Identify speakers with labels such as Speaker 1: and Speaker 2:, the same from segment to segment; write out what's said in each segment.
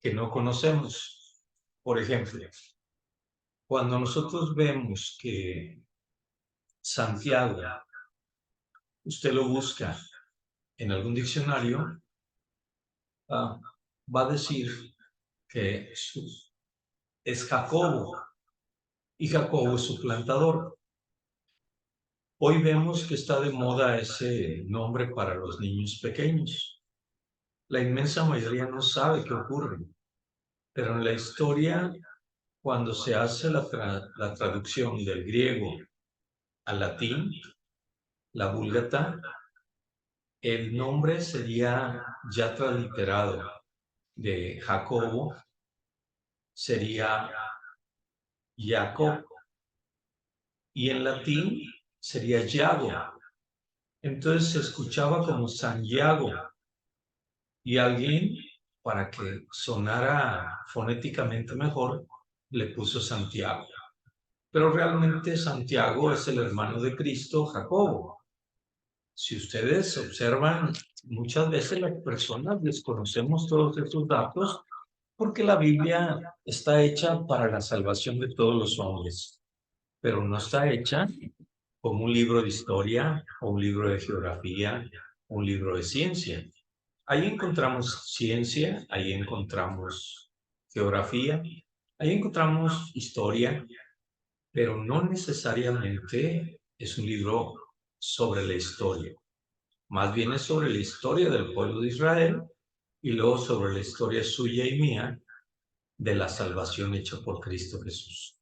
Speaker 1: que no conocemos. Por ejemplo, cuando nosotros vemos que Santiago, usted lo busca en algún diccionario, ah, va a decir que es Jacobo, y Jacobo es su plantador. Hoy vemos que está de moda ese nombre para los niños pequeños. La inmensa mayoría no sabe qué ocurre, pero en la historia, cuando se hace la traducción del griego al latín, la Vulgata, el nombre sería ya transliterado de Jacobo, sería Jacob, y en latín sería Yago. Entonces se escuchaba como San Yago, y alguien, para que sonara fonéticamente mejor, le puso Santiago. Pero realmente Santiago es el hermano de Cristo, Jacobo. Si ustedes observan, muchas veces las personas desconocemos todos estos datos porque la Biblia está hecha para la salvación de todos los hombres, pero no está hecha como un libro de historia o un libro de geografía o un libro de ciencia. Ahí encontramos ciencia, ahí encontramos geografía, ahí encontramos historia, pero no necesariamente es un libro sobre la historia. Más bien es sobre la historia del pueblo de Israel y luego sobre la historia suya y mía de la salvación hecha por Cristo Jesús.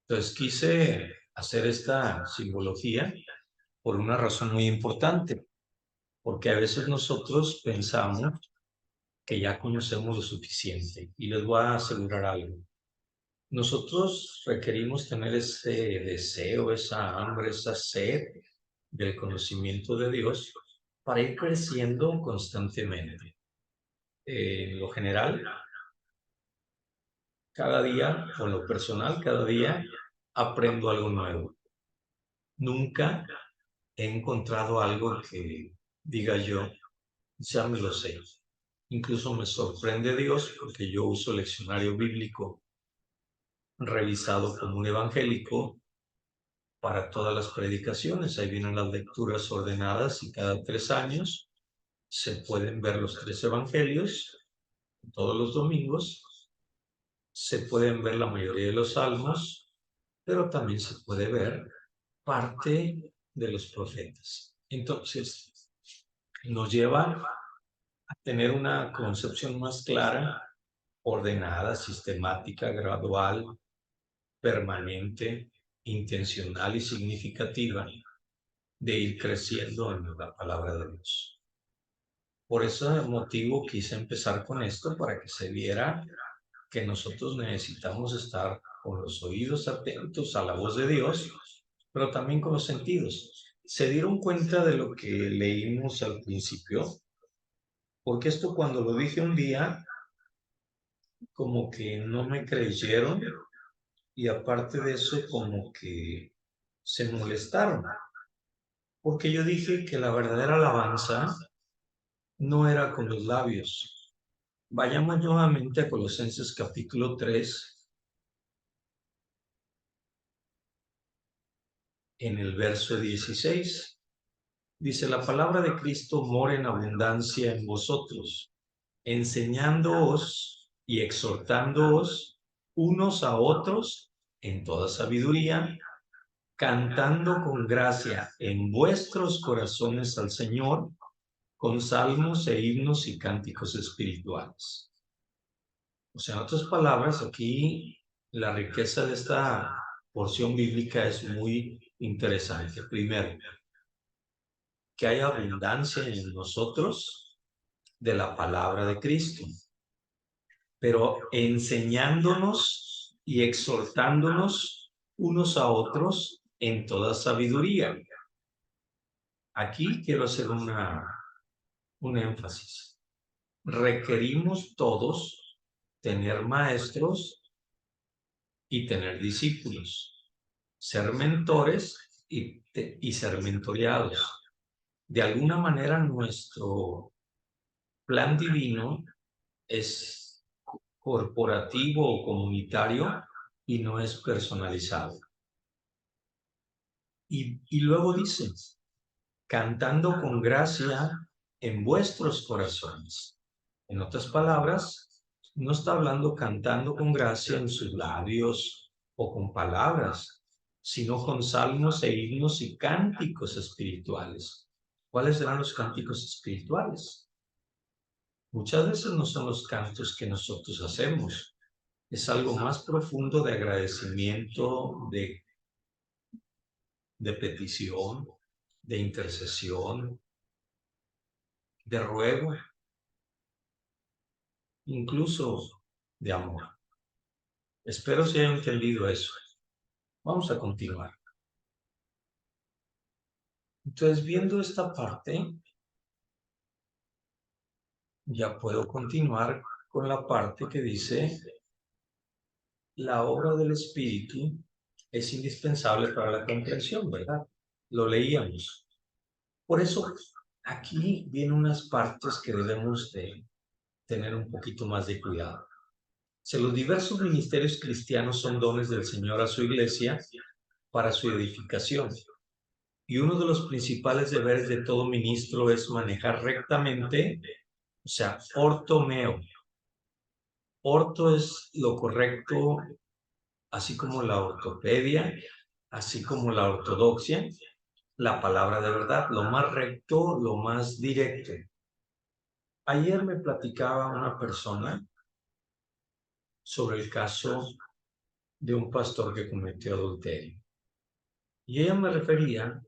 Speaker 1: Entonces quise hacer esta simbología por una razón muy importante, porque a veces nosotros pensamos que ya conocemos lo suficiente. Y les voy a asegurar algo. Nosotros requerimos tener ese deseo, esa hambre, esa sed del conocimiento de Dios para ir creciendo constantemente. En lo general, cada día, o en lo personal, cada día aprendo algo nuevo. Nunca he encontrado algo que diga yo, ya me lo sé. Incluso me sorprende Dios porque yo uso el leccionario bíblico revisado como un evangélico para todas las predicaciones. Ahí vienen las lecturas ordenadas y cada 3 años se pueden ver los 3 evangelios todos los domingos. Se pueden ver la mayoría de los salmos, pero también se puede ver parte de los profetas. Entonces, nos lleva a tener una concepción más clara, ordenada, sistemática, gradual, permanente, intencional y significativa de ir creciendo en la palabra de Dios. Por ese motivo quise empezar con esto para que se viera que nosotros necesitamos estar con los oídos atentos a la voz de Dios, pero también con los sentidos. ¿Se dieron cuenta de lo que leímos al principio? Porque esto cuando lo dije un día, como que no me creyeron y aparte de eso, como que se molestaron. Porque yo dije que la verdadera alabanza no era con los labios. Vayamos nuevamente a Colosenses capítulo 3, en el verso 16. Dice, la palabra de Cristo mora en abundancia en vosotros, enseñándoos y exhortándoos unos a otros en toda sabiduría, cantando con gracia en vuestros corazones al Señor, con salmos e himnos y cánticos espirituales. O sea, en otras palabras, aquí la riqueza de esta porción bíblica es muy interesante. Primero, que hay abundancia en nosotros de la palabra de Cristo, pero enseñándonos y exhortándonos unos a otros en toda sabiduría. Aquí quiero hacer un énfasis. Requerimos todos tener maestros y tener discípulos, ser mentores y ser mentoreados. De alguna manera nuestro plan divino es corporativo o comunitario y no es personalizado. Y luego dice, cantando con gracia en vuestros corazones. En otras palabras, no está hablando cantando con gracia en sus labios o con palabras, sino con salmos e himnos y cánticos espirituales. ¿Cuáles serán los cánticos espirituales? Muchas veces no son los cantos que nosotros hacemos. Es algo más profundo de agradecimiento, de petición, de intercesión, de ruego, incluso de amor. Espero se haya entendido eso. Vamos a continuar. Entonces, viendo esta parte, ya puedo continuar con la parte que dice, la obra del Espíritu es indispensable para la comprensión, ¿verdad? Lo leíamos. Por eso, aquí vienen unas partes que debemos de tener un poquito más de cuidado. Si los diversos ministerios cristianos son dones del Señor a su iglesia para su edificación. Y uno de los principales deberes de todo ministro es manejar rectamente, o sea, ortomeo. Orto es lo correcto, así como la ortopedia, así como la ortodoxia, la palabra de verdad, lo más recto, lo más directo. Ayer me platicaba una persona sobre el caso de un pastor que cometió adulterio. Y ella me refería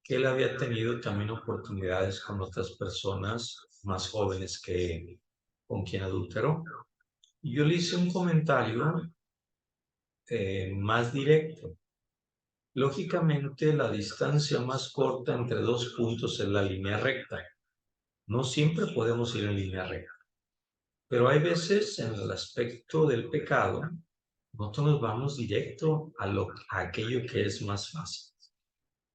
Speaker 1: que él había tenido también oportunidades con otras personas más jóvenes que él, con quien adulteró. Y yo le hice un comentario más directo. Lógicamente, la distancia más corta entre dos puntos es la línea recta. No siempre podemos ir en línea recta. Pero hay veces en el aspecto del pecado, nosotros nos vamos directo a aquello que es más fácil.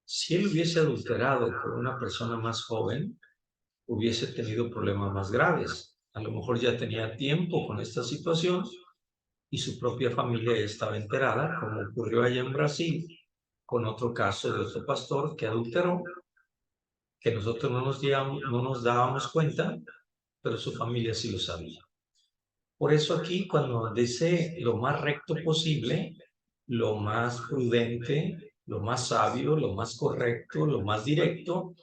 Speaker 1: Si él hubiese adulterado con una persona más joven, hubiese tenido problemas más graves. A lo mejor ya tenía tiempo con esta situación y su propia familia estaba enterada, como ocurrió allá en Brasil, con otro caso de otro pastor que adulteró, que nosotros no nos dábamos cuenta, pero su familia sí lo sabía. Por eso aquí, cuando dice lo más recto posible, lo más prudente, lo más sabio, lo más correcto, lo más directo,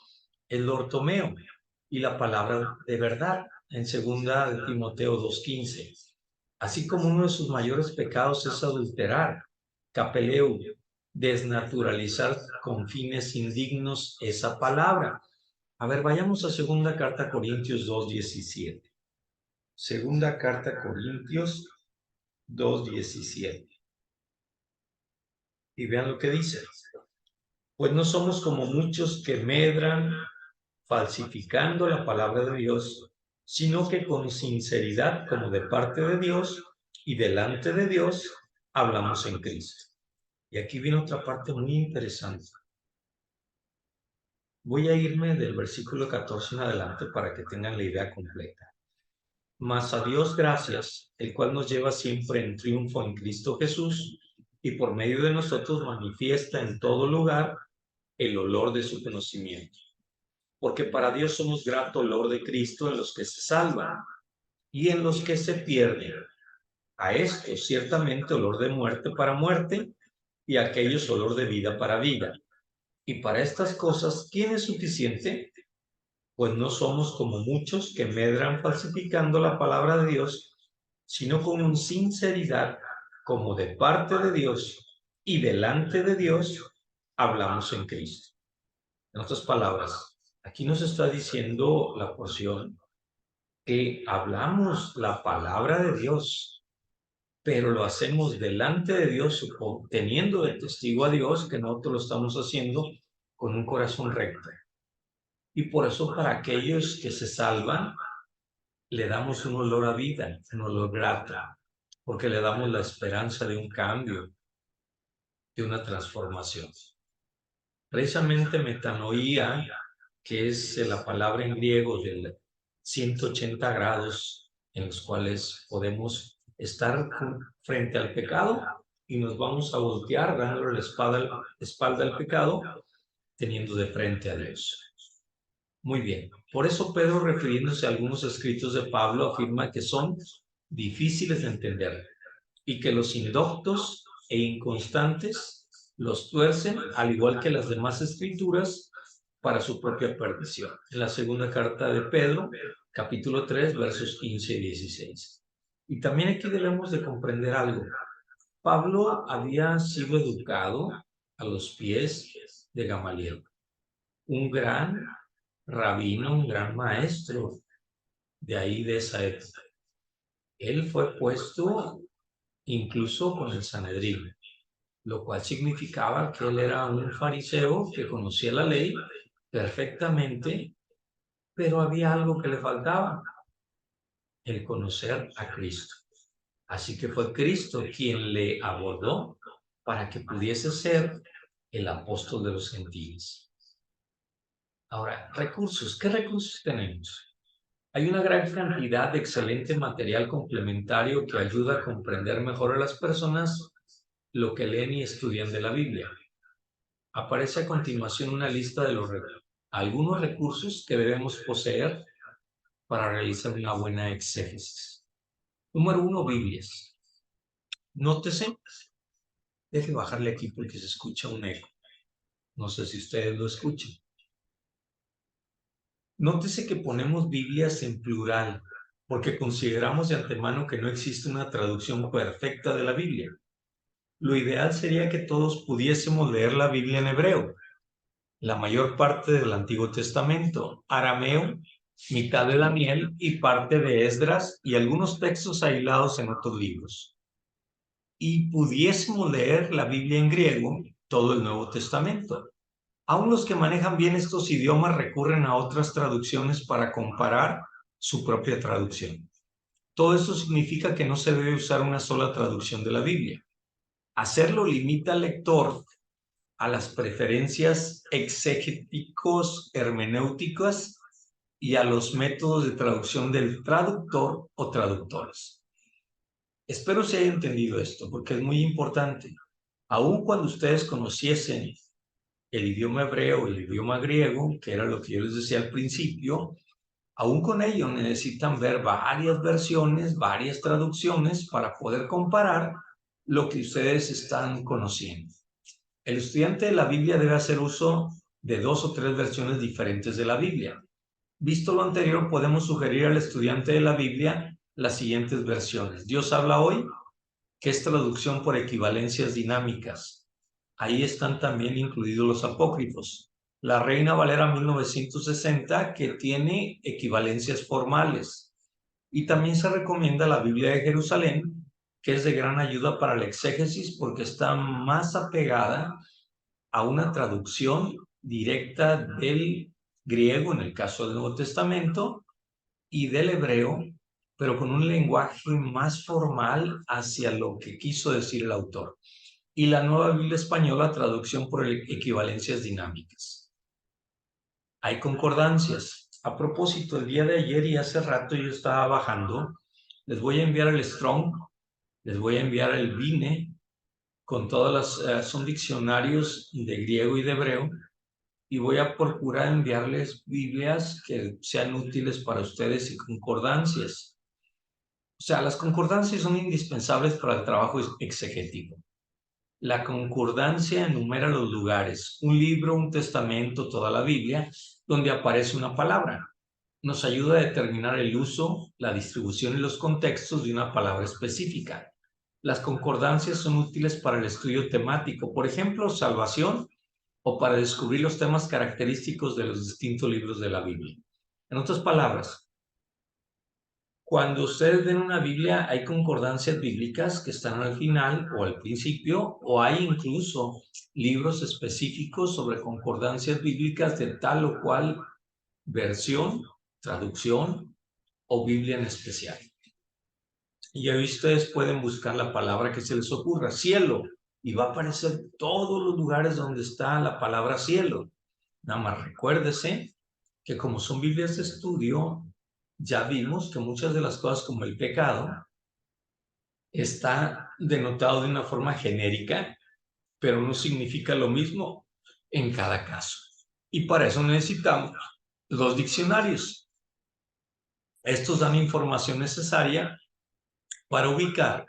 Speaker 1: es lo ortomeo y la palabra de verdad en 2 de Timoteo 2:15. Así como uno de sus mayores pecados es adulterar, capeleu, desnaturalizar con fines indignos esa palabra. A ver, vayamos a 2 Corintios 2:17. 2 Corintios 2:17. Y vean lo que dice. Pues no somos como muchos que medran falsificando la palabra de Dios, sino que con sinceridad, como de parte de Dios y delante de Dios, hablamos en Cristo. Y aquí viene otra parte muy interesante. Voy a irme del versículo 14 en adelante para que tengan la idea completa. Mas a Dios gracias, el cual nos lleva siempre en triunfo en Cristo Jesús, y por medio de nosotros manifiesta en todo lugar el olor de su conocimiento. Porque para Dios somos grato olor de Cristo en los que se salvan y en los que se pierden. A estos ciertamente olor de muerte para muerte, y a aquellos olor de vida para vida. Y para estas cosas, ¿quién es suficiente? Pues no somos como muchos que medran falsificando la palabra de Dios, sino con sinceridad, como de parte de Dios y delante de Dios, hablamos en Cristo. En otras palabras, aquí nos está diciendo la porción que hablamos la palabra de Dios, pero lo hacemos delante de Dios, teniendo de testigo a Dios que nosotros lo estamos haciendo con un corazón recto. Y por eso para aquellos que se salvan, le damos un olor a vida, un olor grato, porque le damos la esperanza de un cambio, de una transformación. Precisamente metanoía, que es la palabra en griego del 180 grados en los cuales podemos estar frente al pecado y nos vamos a voltear dándole la espalda al pecado, teniendo de frente a Dios. Muy bien. Por eso Pedro, refiriéndose a algunos escritos de Pablo, afirma que son difíciles de entender y que los indoctos e inconstantes los tuercen, al igual que las demás escrituras, para su propia perdición. En la segunda carta de Pedro, capítulo 3, versos 15 y 16. Y también aquí debemos de comprender algo. Pablo había sido educado a los pies de Gamaliel, un gran rabino, un gran maestro de ahí, de esa época. Él fue puesto incluso con el Sanedrín, lo cual significaba que él era un fariseo que conocía la ley perfectamente, pero había algo que le faltaba, el conocer a Cristo. Así que fue Cristo quien le abordó para que pudiese ser el apóstol de los gentiles. Ahora, recursos. ¿Qué recursos tenemos? Hay una gran cantidad de excelente material complementario que ayuda a comprender mejor a las personas lo que leen y estudian de la Biblia. Aparece a continuación una lista de algunos recursos que debemos poseer para realizar una buena exégesis. Número 1, Biblias. Nótese, deje bajarle aquí porque se escucha un eco. No sé si ustedes lo escuchan. Nótese que ponemos Biblias en plural, porque consideramos de antemano que no existe una traducción perfecta de la Biblia. Lo ideal sería que todos pudiésemos leer la Biblia en hebreo, la mayor parte del Antiguo Testamento, arameo, mitad de Daniel y parte de Esdras y algunos textos aislados en otros libros. Y pudiésemos leer la Biblia en griego, todo el Nuevo Testamento. Aún los que manejan bien estos idiomas recurren a otras traducciones para comparar su propia traducción. Todo esto significa que no se debe usar una sola traducción de la Biblia. Hacerlo limita al lector a las preferencias exegéticos hermenéuticas y a los métodos de traducción del traductor o traductores. Espero se haya entendido esto, porque es muy importante. Aun cuando ustedes conociesen el idioma hebreo y el idioma griego, que era lo que yo les decía al principio, aún con ello necesitan ver varias versiones, varias traducciones para poder comparar lo que ustedes están conociendo. El estudiante de la Biblia debe hacer uso de 2 o 3 versiones diferentes de la Biblia. Visto lo anterior, podemos sugerir al estudiante de la Biblia las siguientes versiones. Dios habla hoy, que es traducción por equivalencias dinámicas. Ahí están también incluidos los apócrifos. La Reina Valera 1960, que tiene equivalencias formales. Y también se recomienda la Biblia de Jerusalén, que es de gran ayuda para la exégesis porque está más apegada a una traducción directa del griego, en el caso del Nuevo Testamento, y del hebreo, pero con un lenguaje más formal hacia lo que quiso decir el autor. Y la Nueva Biblia Española, traducción por equivalencias dinámicas. Hay concordancias. A propósito, el día de ayer y hace rato yo estaba bajando, les voy a enviar el Strong, les voy a enviar el Vine, con todas las, son diccionarios de griego y de hebreo, y voy a procurar enviarles Biblias que sean útiles para ustedes y concordancias. O sea, las concordancias son indispensables para el trabajo exegético. La concordancia enumera los lugares, un libro, un testamento, toda la Biblia, donde aparece una palabra. Nos ayuda a determinar el uso, la distribución y los contextos de una palabra específica. Las concordancias son útiles para el estudio temático, por ejemplo, salvación, o para descubrir los temas característicos de los distintos libros de la Biblia. En otras palabras, cuando ustedes ven una Biblia, hay concordancias bíblicas que están al final o al principio, o hay incluso libros específicos sobre concordancias bíblicas de tal o cual versión, traducción o Biblia en especial. Y ahí ustedes pueden buscar la palabra que se les ocurra, cielo, y va a aparecer todos los lugares donde está la palabra cielo. Nada más recuérdese que como son Biblias de estudio, ya vimos que muchas de las cosas como el pecado está denotado de una forma genérica, pero no significa lo mismo en cada caso. Y para eso necesitamos los diccionarios. Estos dan información necesaria para ubicar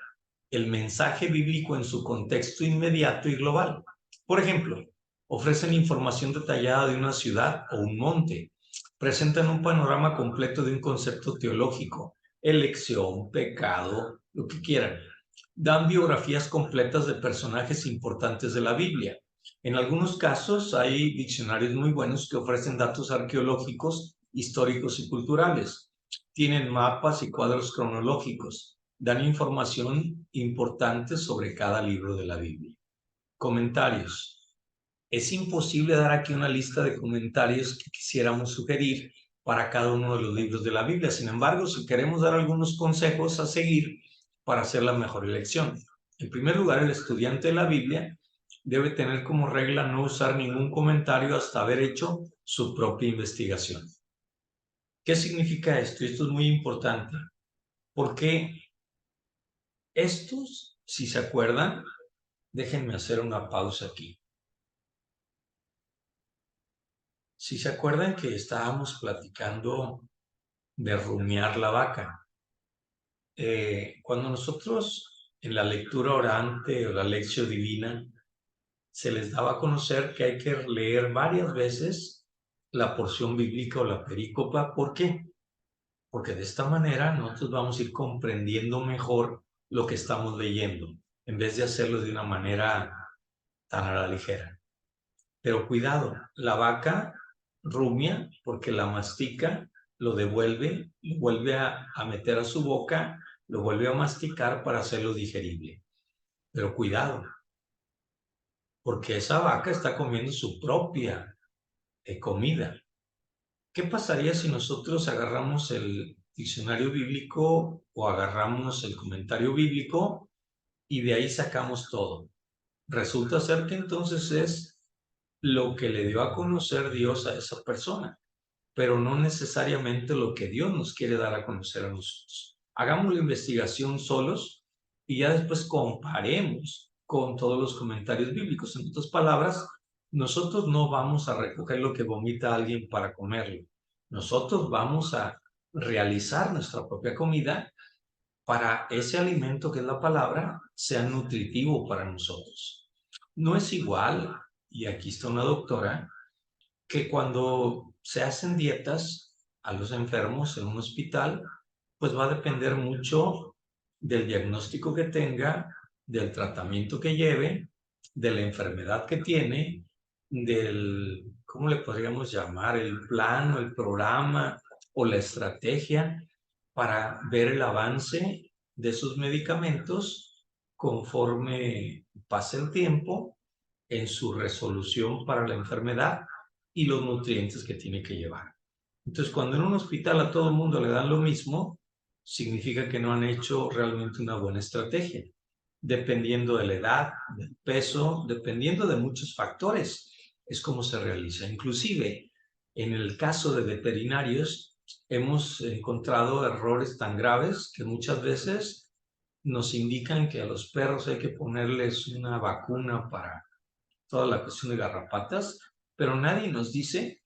Speaker 1: el mensaje bíblico en su contexto inmediato y global. Por ejemplo, ofrecen información detallada de una ciudad o un monte, presentan un panorama completo de un concepto teológico, elección, pecado, lo que quieran. Dan biografías completas de personajes importantes de la Biblia. En algunos casos hay diccionarios muy buenos que ofrecen datos arqueológicos, históricos y culturales. Tienen mapas y cuadros cronológicos. Dan información importante sobre cada libro de la Biblia. Comentarios. Es imposible dar aquí una lista de comentarios que quisiéramos sugerir para cada uno de los libros de la Biblia. Sin embargo, si queremos dar algunos consejos a seguir para hacer la mejor elección. En primer lugar, el estudiante de la Biblia debe tener como regla no usar ningún comentario hasta haber hecho su propia investigación. ¿Qué significa esto? Esto es muy importante, porque estos, si se acuerdan, déjenme hacer una pausa aquí. Si se acuerdan que estábamos platicando de rumiar la vaca, cuando nosotros en la lectura orante o la lección divina se les daba a conocer que hay que leer varias veces la porción bíblica o la perícopa. ¿Por qué? Porque de esta manera nosotros vamos a ir comprendiendo mejor lo que estamos leyendo, en vez de hacerlo de una manera tan a la ligera. Pero cuidado, la vaca rumia porque la mastica, lo devuelve, lo vuelve a meter a su boca, lo vuelve a masticar para hacerlo digerible. Pero cuidado, porque esa vaca está comiendo su propia comida. ¿Qué pasaría si nosotros agarramos el diccionario bíblico o agarramos el comentario bíblico y de ahí sacamos todo? Resulta ser que entonces es lo que le dio a conocer Dios a esa persona, pero no necesariamente lo que Dios nos quiere dar a conocer a nosotros. Hagamos la investigación solos y ya después comparemos con todos los comentarios bíblicos. En otras palabras, nosotros no vamos a recoger lo que vomita alguien para comerlo. Nosotros vamos a realizar nuestra propia comida para ese alimento que es la palabra sea nutritivo para nosotros. No es igual, y aquí está una doctora, que cuando se hacen dietas a los enfermos en un hospital, pues va a depender mucho del diagnóstico que tenga, del tratamiento que lleve, de la enfermedad que tiene, del, ¿cómo le podríamos llamar? El plan o el programa o la estrategia para ver el avance de sus medicamentos conforme pase el tiempo en su resolución para la enfermedad y los nutrientes que tiene que llevar. Entonces, cuando en un hospital a todo el mundo le dan lo mismo, significa que no han hecho realmente una buena estrategia, dependiendo de la edad, del peso, dependiendo de muchos factores, es como se realiza. Inclusive, en el caso de veterinarios, hemos encontrado errores tan graves que muchas veces nos indican que a los perros hay que ponerles una vacuna para toda la cuestión de garrapatas, pero nadie nos dice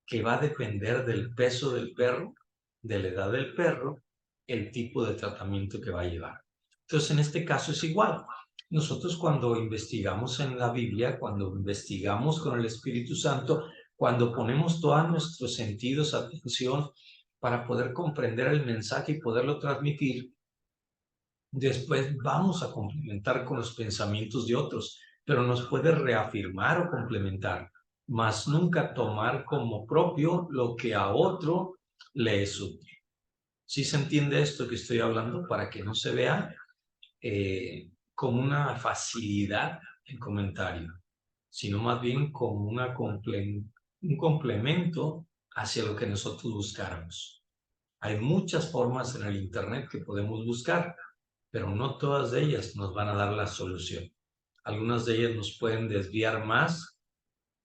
Speaker 1: que va a depender del peso del perro, de la edad del perro, el tipo de tratamiento que va a llevar. Entonces, en este caso es igual. Nosotros cuando investigamos en la Biblia, cuando investigamos con el Espíritu Santo, cuando ponemos todos nuestros sentidos, atención, para poder comprender el mensaje y poderlo transmitir, después vamos a complementar con los pensamientos de otros, pero nos puede reafirmar o complementar, mas nunca tomar como propio lo que a otro le es útil. ¿Sí se entiende esto que estoy hablando? Para que no se vea como una facilidad el comentario, sino más bien como un complemento hacia lo que nosotros buscáramos. Hay muchas formas en el Internet que podemos buscar, pero no todas de ellas nos van a dar la solución. Algunas de ellas nos pueden desviar más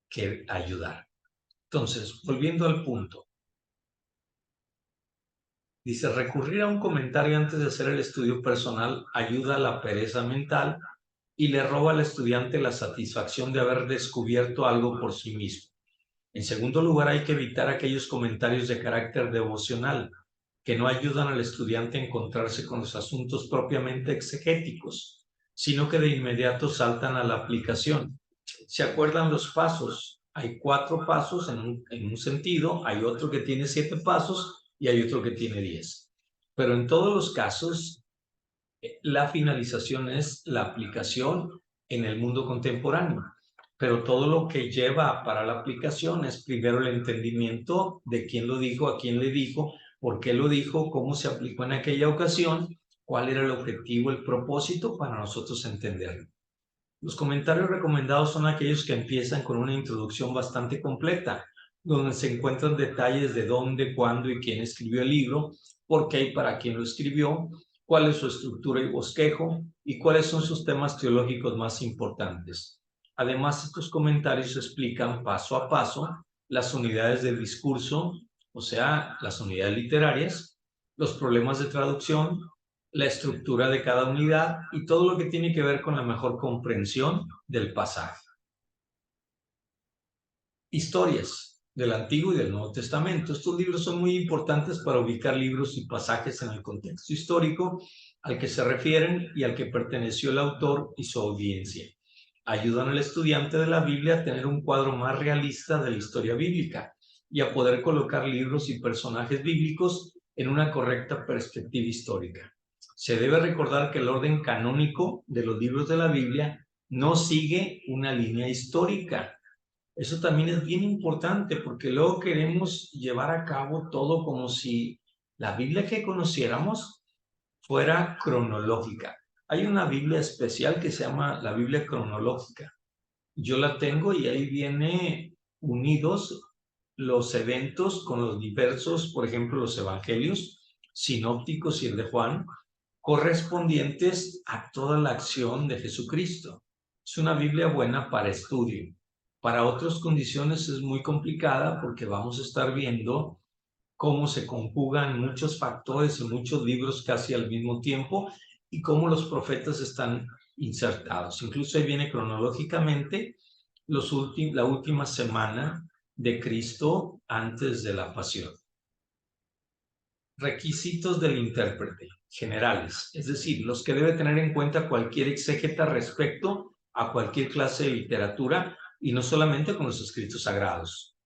Speaker 1: que ayudar. Entonces, volviendo al punto, Dice, recurrir a un comentario antes de hacer el estudio personal ayuda a la pereza mental y le roba al estudiante la satisfacción de haber descubierto algo por sí mismo. En segundo lugar, hay que evitar aquellos comentarios de carácter devocional que no ayudan al estudiante a encontrarse con los asuntos propiamente exegéticos, sino que de inmediato saltan a la aplicación. ¿Se acuerdan los pasos? Hay 4 pasos en un sentido, hay otro que tiene 7 pasos y hay otro que tiene 10. Pero en todos los casos, la finalización es la aplicación en el mundo contemporáneo. Pero todo lo que lleva para la aplicación es primero el entendimiento de quién lo dijo, a quién le dijo, por qué lo dijo, cómo se aplicó en aquella ocasión, cuál era el objetivo, el propósito para nosotros entenderlo. Los comentarios recomendados son aquellos que empiezan con una introducción bastante completa, donde se encuentran detalles de dónde, cuándo y quién escribió el libro, por qué y para quién lo escribió, cuál es su estructura y bosquejo y cuáles son sus temas teológicos más importantes. Además, estos comentarios explican paso a paso las unidades del discurso, o sea, las unidades literarias, los problemas de traducción, la estructura de cada unidad y todo lo que tiene que ver con la mejor comprensión del pasaje. Historias del Antiguo y del Nuevo Testamento. Estos libros son muy importantes para ubicar libros y pasajes en el contexto histórico al que se refieren y al que perteneció el autor y su audiencia. Ayudan al estudiante de la Biblia a tener un cuadro más realista de la historia bíblica y a poder colocar libros y personajes bíblicos en una correcta perspectiva histórica. Se debe recordar que el orden canónico de los libros de la Biblia no sigue una línea histórica. Eso también es bien importante porque luego queremos llevar a cabo todo como si la Biblia que conociéramos fuera cronológica. Hay una Biblia especial que se llama la Biblia cronológica. Yo la tengo y ahí viene unidos los eventos con los diversos, por ejemplo, los evangelios sinópticos y el de Juan, correspondientes a toda la acción de Jesucristo. Es una Biblia buena para estudio. Para otras condiciones es muy complicada porque vamos a estar viendo cómo se conjugan muchos factores y muchos libros casi al mismo tiempo y cómo los profetas están insertados. Incluso ahí viene cronológicamente la última semana de Cristo antes de la pasión. Requisitos del intérprete generales, es decir, los que debe tener en cuenta cualquier exégeta respecto a cualquier clase de literatura y no solamente con los escritos sagrados.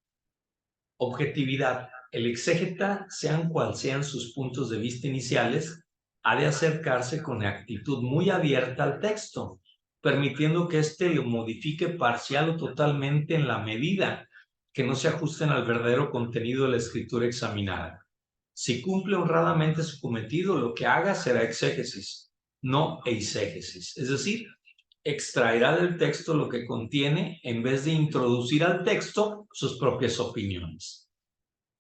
Speaker 1: Objetividad. El exégeta, sean cuales sean sus puntos de vista iniciales, ha de acercarse con actitud muy abierta al texto, permitiendo que éste lo modifique parcial o totalmente en la medida que no se ajusten al verdadero contenido de la escritura examinada. Si cumple honradamente su cometido, lo que haga será exégesis, no eisegesis. Es decir, extraerá del texto lo que contiene en vez de introducir al texto sus propias opiniones.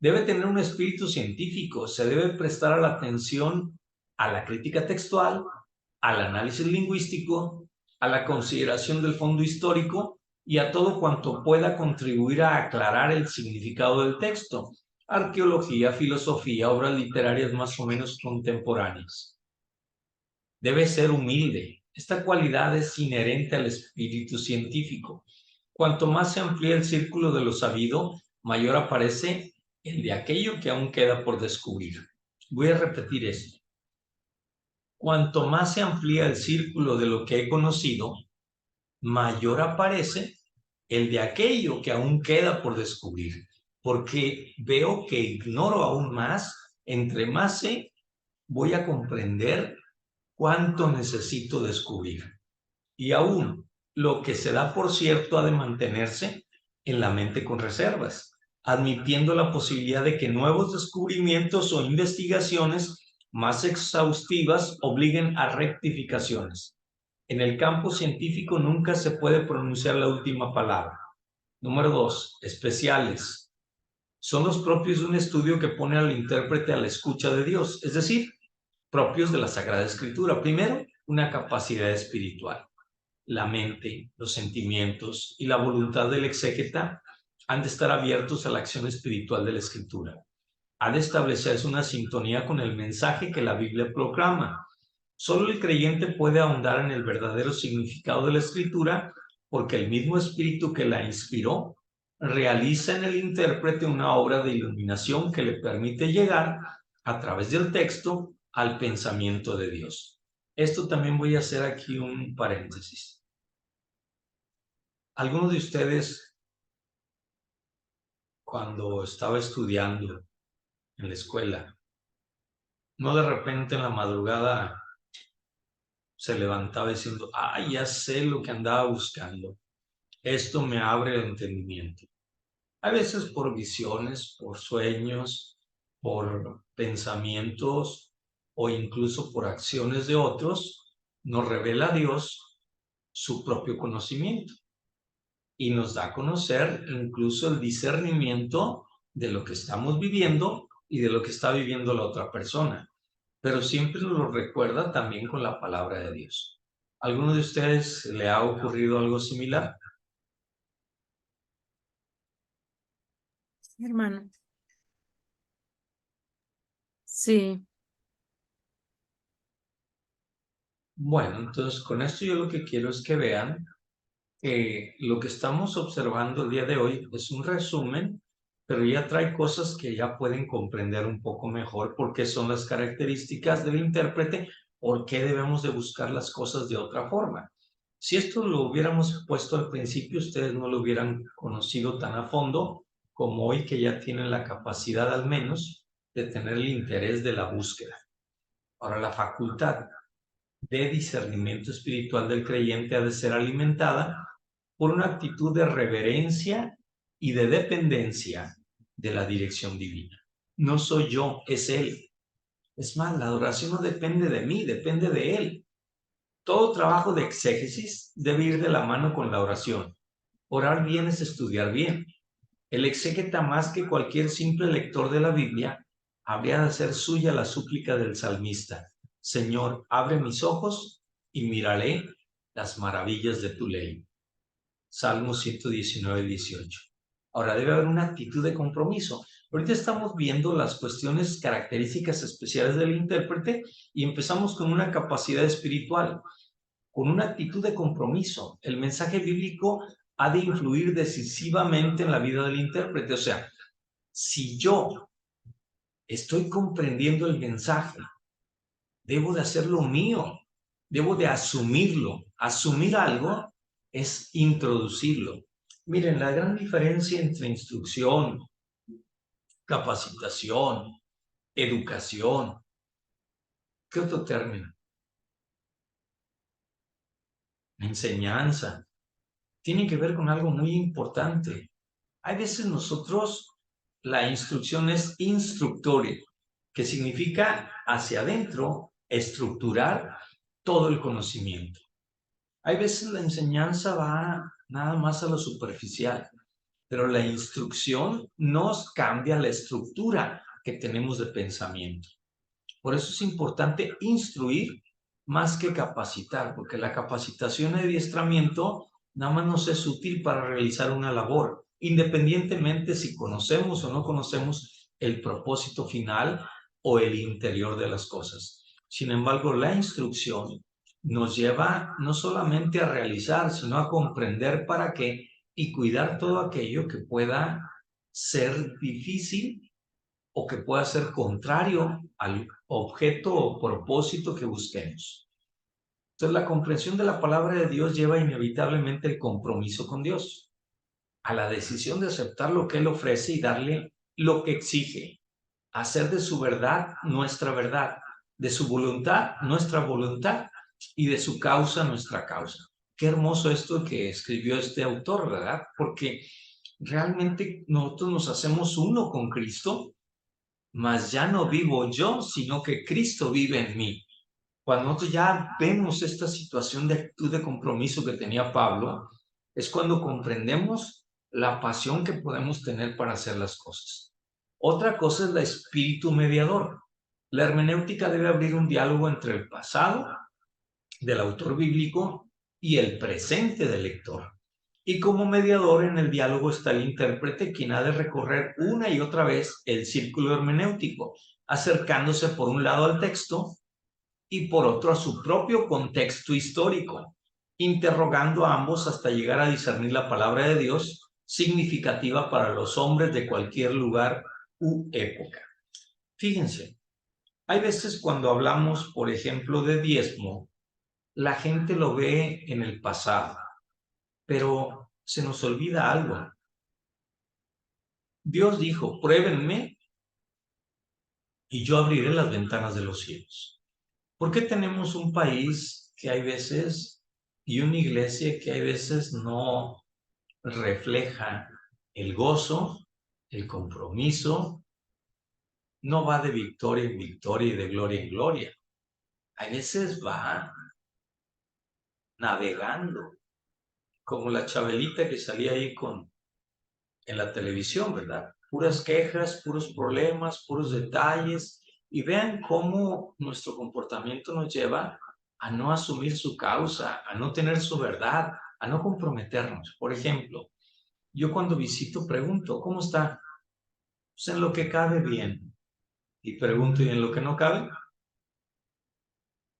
Speaker 1: Debe tener un espíritu científico, se debe prestar la atención a la crítica textual, al análisis lingüístico, a la consideración del fondo histórico y a todo cuanto pueda contribuir a aclarar el significado del texto. Arqueología, filosofía, obras literarias más o menos contemporáneas. Debe ser humilde. Esta cualidad es inherente al espíritu científico. Cuanto más se amplía el círculo de lo sabido, mayor aparece el de aquello que aún queda por descubrir. Voy a repetir esto. Cuanto más se amplía el círculo de lo que he conocido, mayor aparece el de aquello que aún queda por descubrir, porque veo que ignoro aún más, entre más sé, voy a comprender cuánto necesito descubrir. Y aún lo que se da por cierto ha de mantenerse en la mente con reservas, admitiendo la posibilidad de que nuevos descubrimientos o investigaciones más exhaustivas obliguen a rectificaciones. En el campo científico nunca se puede pronunciar la última palabra. Número 2. Especiales. Son los propios de un estudio que pone al intérprete a la escucha de Dios, es decir, propios de la Sagrada Escritura. Primero, una capacidad espiritual. La mente, los sentimientos y la voluntad del exégeta han de estar abiertos a la acción espiritual de la Escritura. Ha de establecerse una sintonía con el mensaje que la Biblia proclama. Solo el creyente puede ahondar en el verdadero significado de la Escritura porque el mismo Espíritu que la inspiró realiza en el intérprete una obra de iluminación que le permite llegar a través del texto al pensamiento de Dios. Esto también voy a hacer aquí un paréntesis. ¿Algunos de ustedes, cuando estaba estudiando en la escuela, no de repente en la madrugada se levantaba diciendo, ya sé lo que andaba buscando, esto me abre el entendimiento? A veces por visiones, por sueños, por pensamientos o incluso por acciones de otros, nos revela Dios su propio conocimiento y nos da a conocer incluso el discernimiento de lo que estamos viviendo y de lo que está viviendo la otra persona. Pero siempre nos lo recuerda también con la palabra de Dios. ¿Alguno de ustedes le ha ocurrido algo similar?
Speaker 2: Hermano. Sí.
Speaker 1: Bueno, entonces con esto yo lo que quiero es que vean que lo que estamos observando el día de hoy es un resumen, pero ya trae cosas que ya pueden comprender un poco mejor por qué son las características del intérprete, por qué debemos de buscar las cosas de otra forma. Si esto lo hubiéramos puesto al principio, ustedes no lo hubieran conocido tan a fondo como hoy, que ya tienen la capacidad al menos de tener el interés de la búsqueda. Ahora, la facultad de discernimiento espiritual del creyente ha de ser alimentada por una actitud de reverencia y de dependencia de la dirección divina. No soy yo, es Él. Es más, la adoración no depende de mí, depende de Él. Todo trabajo de exégesis debe ir de la mano con la oración. Orar bien es estudiar bien. El exégeta, más que cualquier simple lector de la Biblia, habría de hacer suya la súplica del salmista: Señor, abre mis ojos y miraré las maravillas de tu ley. Salmo 119, 18. Ahora, debe haber una actitud de compromiso. Ahorita estamos viendo las cuestiones características especiales del intérprete y empezamos con una capacidad espiritual, con una actitud de compromiso. El mensaje bíblico ha de influir decisivamente en la vida del intérprete. O sea, si yo estoy comprendiendo el mensaje, debo de hacerlo mío, debo de asumirlo. Asumir algo es introducirlo. Miren, la gran diferencia entre instrucción, capacitación, educación, ¿qué otro término? Enseñanza. Tiene que ver con algo muy importante. Hay veces nosotros, la instrucción es instructore, que significa hacia adentro, estructurar todo el conocimiento. Hay veces la enseñanza va nada más a lo superficial, pero la instrucción nos cambia la estructura que tenemos de pensamiento. Por eso es importante instruir más que capacitar, porque la capacitación y adiestramiento nada más nos es útil para realizar una labor, independientemente si conocemos o no conocemos el propósito final o el interior de las cosas. Sin embargo, la instrucción nos lleva no solamente a realizar, sino a comprender para qué y cuidar todo aquello que pueda ser difícil o que pueda ser contrario al objeto o propósito que busquemos. Entonces, la comprensión de la palabra de Dios lleva inevitablemente el compromiso con Dios, a la decisión de aceptar lo que Él ofrece y darle lo que exige, hacer de su verdad nuestra verdad, de su voluntad nuestra voluntad y de su causa nuestra causa. Qué hermoso esto que escribió este autor, ¿verdad? Porque realmente nosotros nos hacemos uno con Cristo, mas ya no vivo yo, sino que Cristo vive en mí. Cuando nosotros ya vemos esta situación de actitud de compromiso que tenía Pablo, es cuando comprendemos la pasión que podemos tener para hacer las cosas. Otra cosa es el espíritu mediador. La hermenéutica debe abrir un diálogo entre el pasado del autor bíblico y el presente del lector. Y como mediador en el diálogo está el intérprete, quien ha de recorrer una y otra vez el círculo hermenéutico, acercándose por un lado al texto y por otro a su propio contexto histórico, interrogando a ambos hasta llegar a discernir la palabra de Dios significativa para los hombres de cualquier lugar u época. Fíjense, hay veces cuando hablamos, por ejemplo, de diezmo, la gente lo ve en el pasado, pero se nos olvida algo. Dios dijo, pruébenme y yo abriré las ventanas de los cielos. ¿Por qué tenemos un país que hay veces y una iglesia que hay veces no refleja el gozo, el compromiso, no va de victoria en victoria y de gloria en gloria? A veces va navegando, como la Chabelita que salía ahí en la televisión, ¿verdad? Puras quejas, puros problemas, puros detalles. Y vean cómo nuestro comportamiento nos lleva a no asumir su causa, a no tener su verdad, a no comprometernos. Por ejemplo, yo cuando visito pregunto, ¿cómo está? Pues en lo que cabe bien. Y pregunto, ¿y en lo que no cabe?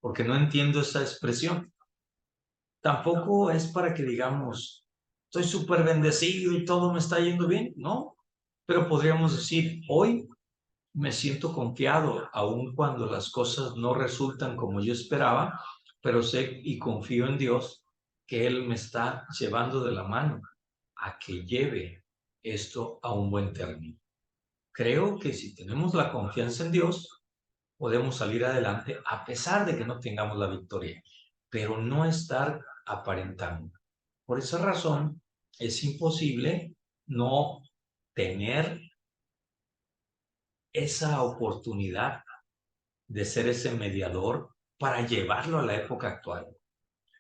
Speaker 1: Porque no entiendo esa expresión. Tampoco es para que digamos, estoy súper bendecido y todo me está yendo bien, ¿no? Pero podríamos decir, hoy me siento confiado, aun cuando las cosas no resultan como yo esperaba, pero sé y confío en Dios que Él me está llevando de la mano a que lleve esto a un buen término. Creo que si tenemos la confianza en Dios, podemos salir adelante a pesar de que no tengamos la victoria, pero no estar aparentando. Por esa razón, es imposible no tener esa oportunidad de ser ese mediador para llevarlo a la época actual.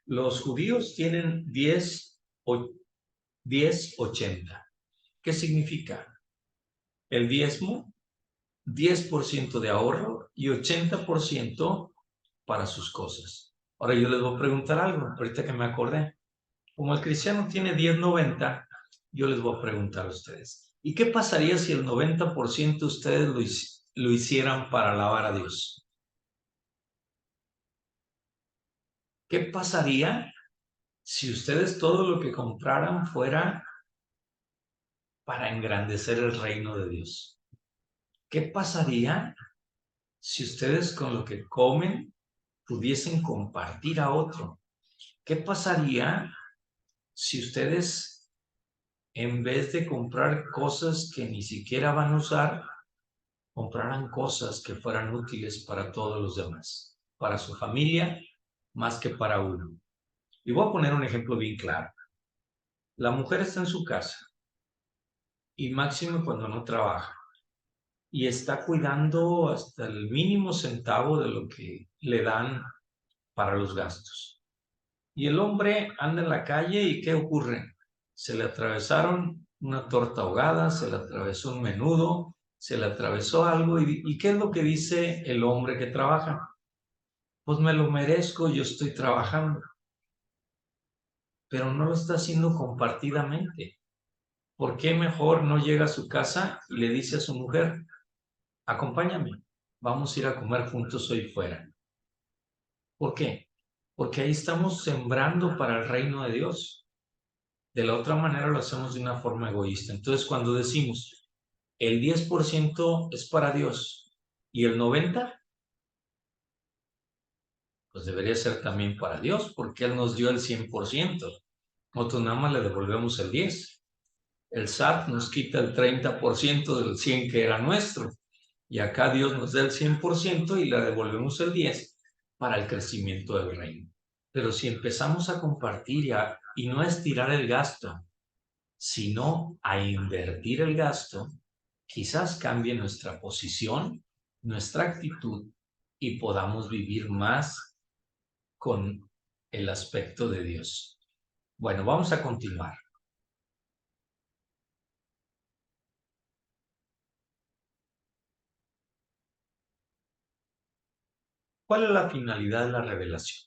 Speaker 1: Los judíos tienen 10-80. ¿Qué significa? El diezmo, 10% de ahorro y 80% para sus cosas. Ahora yo les voy a preguntar algo, ahorita que me acordé. Como el cristiano tiene 10-90, yo les voy a preguntar a ustedes. ¿Y qué pasaría si el 90% ustedes lo hicieran para alabar a Dios? ¿Qué pasaría si ustedes todo lo que compraran fuera para engrandecer el reino de Dios? ¿Qué pasaría si ustedes con lo que comen pudiesen compartir a otro? ¿Qué pasaría si ustedes, en vez de comprar cosas que ni siquiera van a usar, compraran cosas que fueran útiles para todos los demás, para su familia, más que para uno? Y voy a poner un ejemplo bien claro. La mujer está en su casa y máximo cuando no trabaja y está cuidando hasta el mínimo centavo de lo que le dan para los gastos. Y el hombre anda en la calle y ¿qué ocurre? Se le atravesaron una torta ahogada, se le atravesó un menudo, se le atravesó algo y ¿qué es lo que dice el hombre que trabaja? Pues me lo merezco, yo estoy trabajando, pero no lo está haciendo compartidamente. ¿Por qué mejor no llega a su casa y le dice a su mujer, acompáñame, vamos a ir a comer juntos hoy fuera? ¿Por qué? Porque ahí estamos sembrando para el reino de Dios. De la otra manera lo hacemos de una forma egoísta. Entonces, cuando decimos el 10% es para Dios y el 90%, pues debería ser también para Dios, porque Él nos dio el 100%. Nosotros nada más le devolvemos el 10%. El SAT nos quita el 30% del 100 que era nuestro. Y acá Dios nos da el 100% y le devolvemos el 10% para el crecimiento del reino. Pero si empezamos a compartir y no a estirar el gasto, sino a invertir el gasto, quizás cambie nuestra posición, nuestra actitud y podamos vivir más con el aspecto de Dios. Bueno, vamos a continuar. ¿Cuál es la finalidad de la revelación?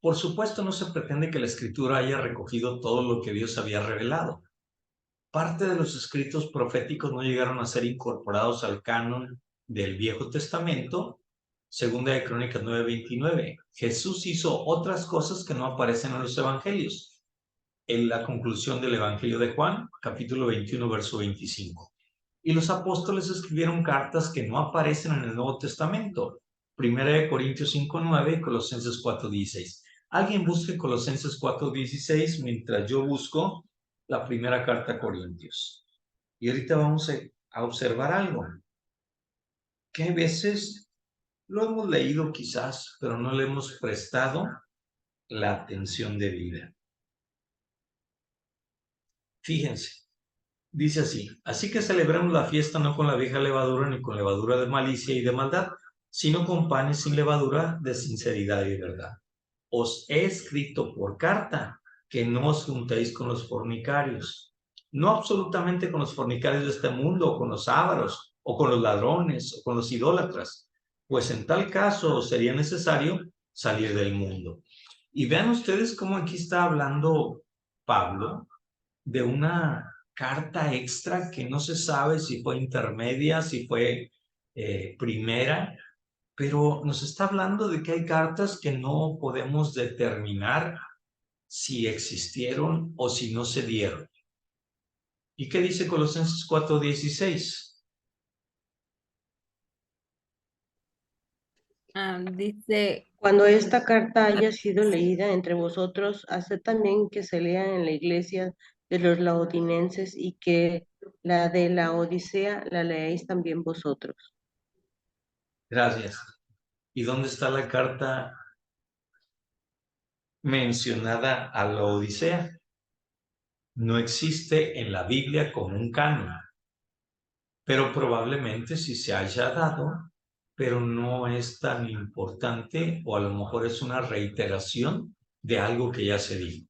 Speaker 1: Por supuesto, no se pretende que la Escritura haya recogido todo lo que Dios había revelado. Parte de los escritos proféticos no llegaron a ser incorporados al canon del Viejo Testamento, segunda de Crónicas 9:29. Jesús hizo otras cosas que no aparecen en los evangelios. En la conclusión del Evangelio de Juan, capítulo 21, verso 25. Y los apóstoles escribieron cartas que no aparecen en el Nuevo Testamento. Primera de Corintios 5:9 y Colosenses 4:16. Alguien busque Colosenses 4:16 mientras yo busco la primera carta a Corintios. Y ahorita vamos a observar algo que a veces lo hemos leído quizás, pero no le hemos prestado la atención debida. Fíjense, dice así: así que celebremos la fiesta no con la vieja levadura ni con levadura de malicia y de maldad, sino con panes sin levadura de sinceridad y verdad. Os he escrito por carta que no os juntéis con los fornicarios, no absolutamente con los fornicarios de este mundo, o con los ávaros, o con los ladrones, o con los idólatras, pues en tal caso sería necesario salir del mundo. Y vean ustedes cómo aquí está hablando Pablo de una carta extra que no se sabe si fue intermedia, si fue primera, pero nos está hablando de que hay cartas que no podemos determinar si existieron o si no se dieron. ¿Y qué dice Colosenses 4:16?
Speaker 2: Dice, cuando esta carta haya sido leída entre vosotros, haced también que se lea en la iglesia de los laodicenses y que la de la Odisea la leáis también vosotros.
Speaker 1: Gracias. ¿Y dónde está la carta mencionada a la Odisea? No existe en la Biblia como un canon, pero probablemente sí se haya dado, pero no es tan importante, o a lo mejor es una reiteración de algo que ya se dijo.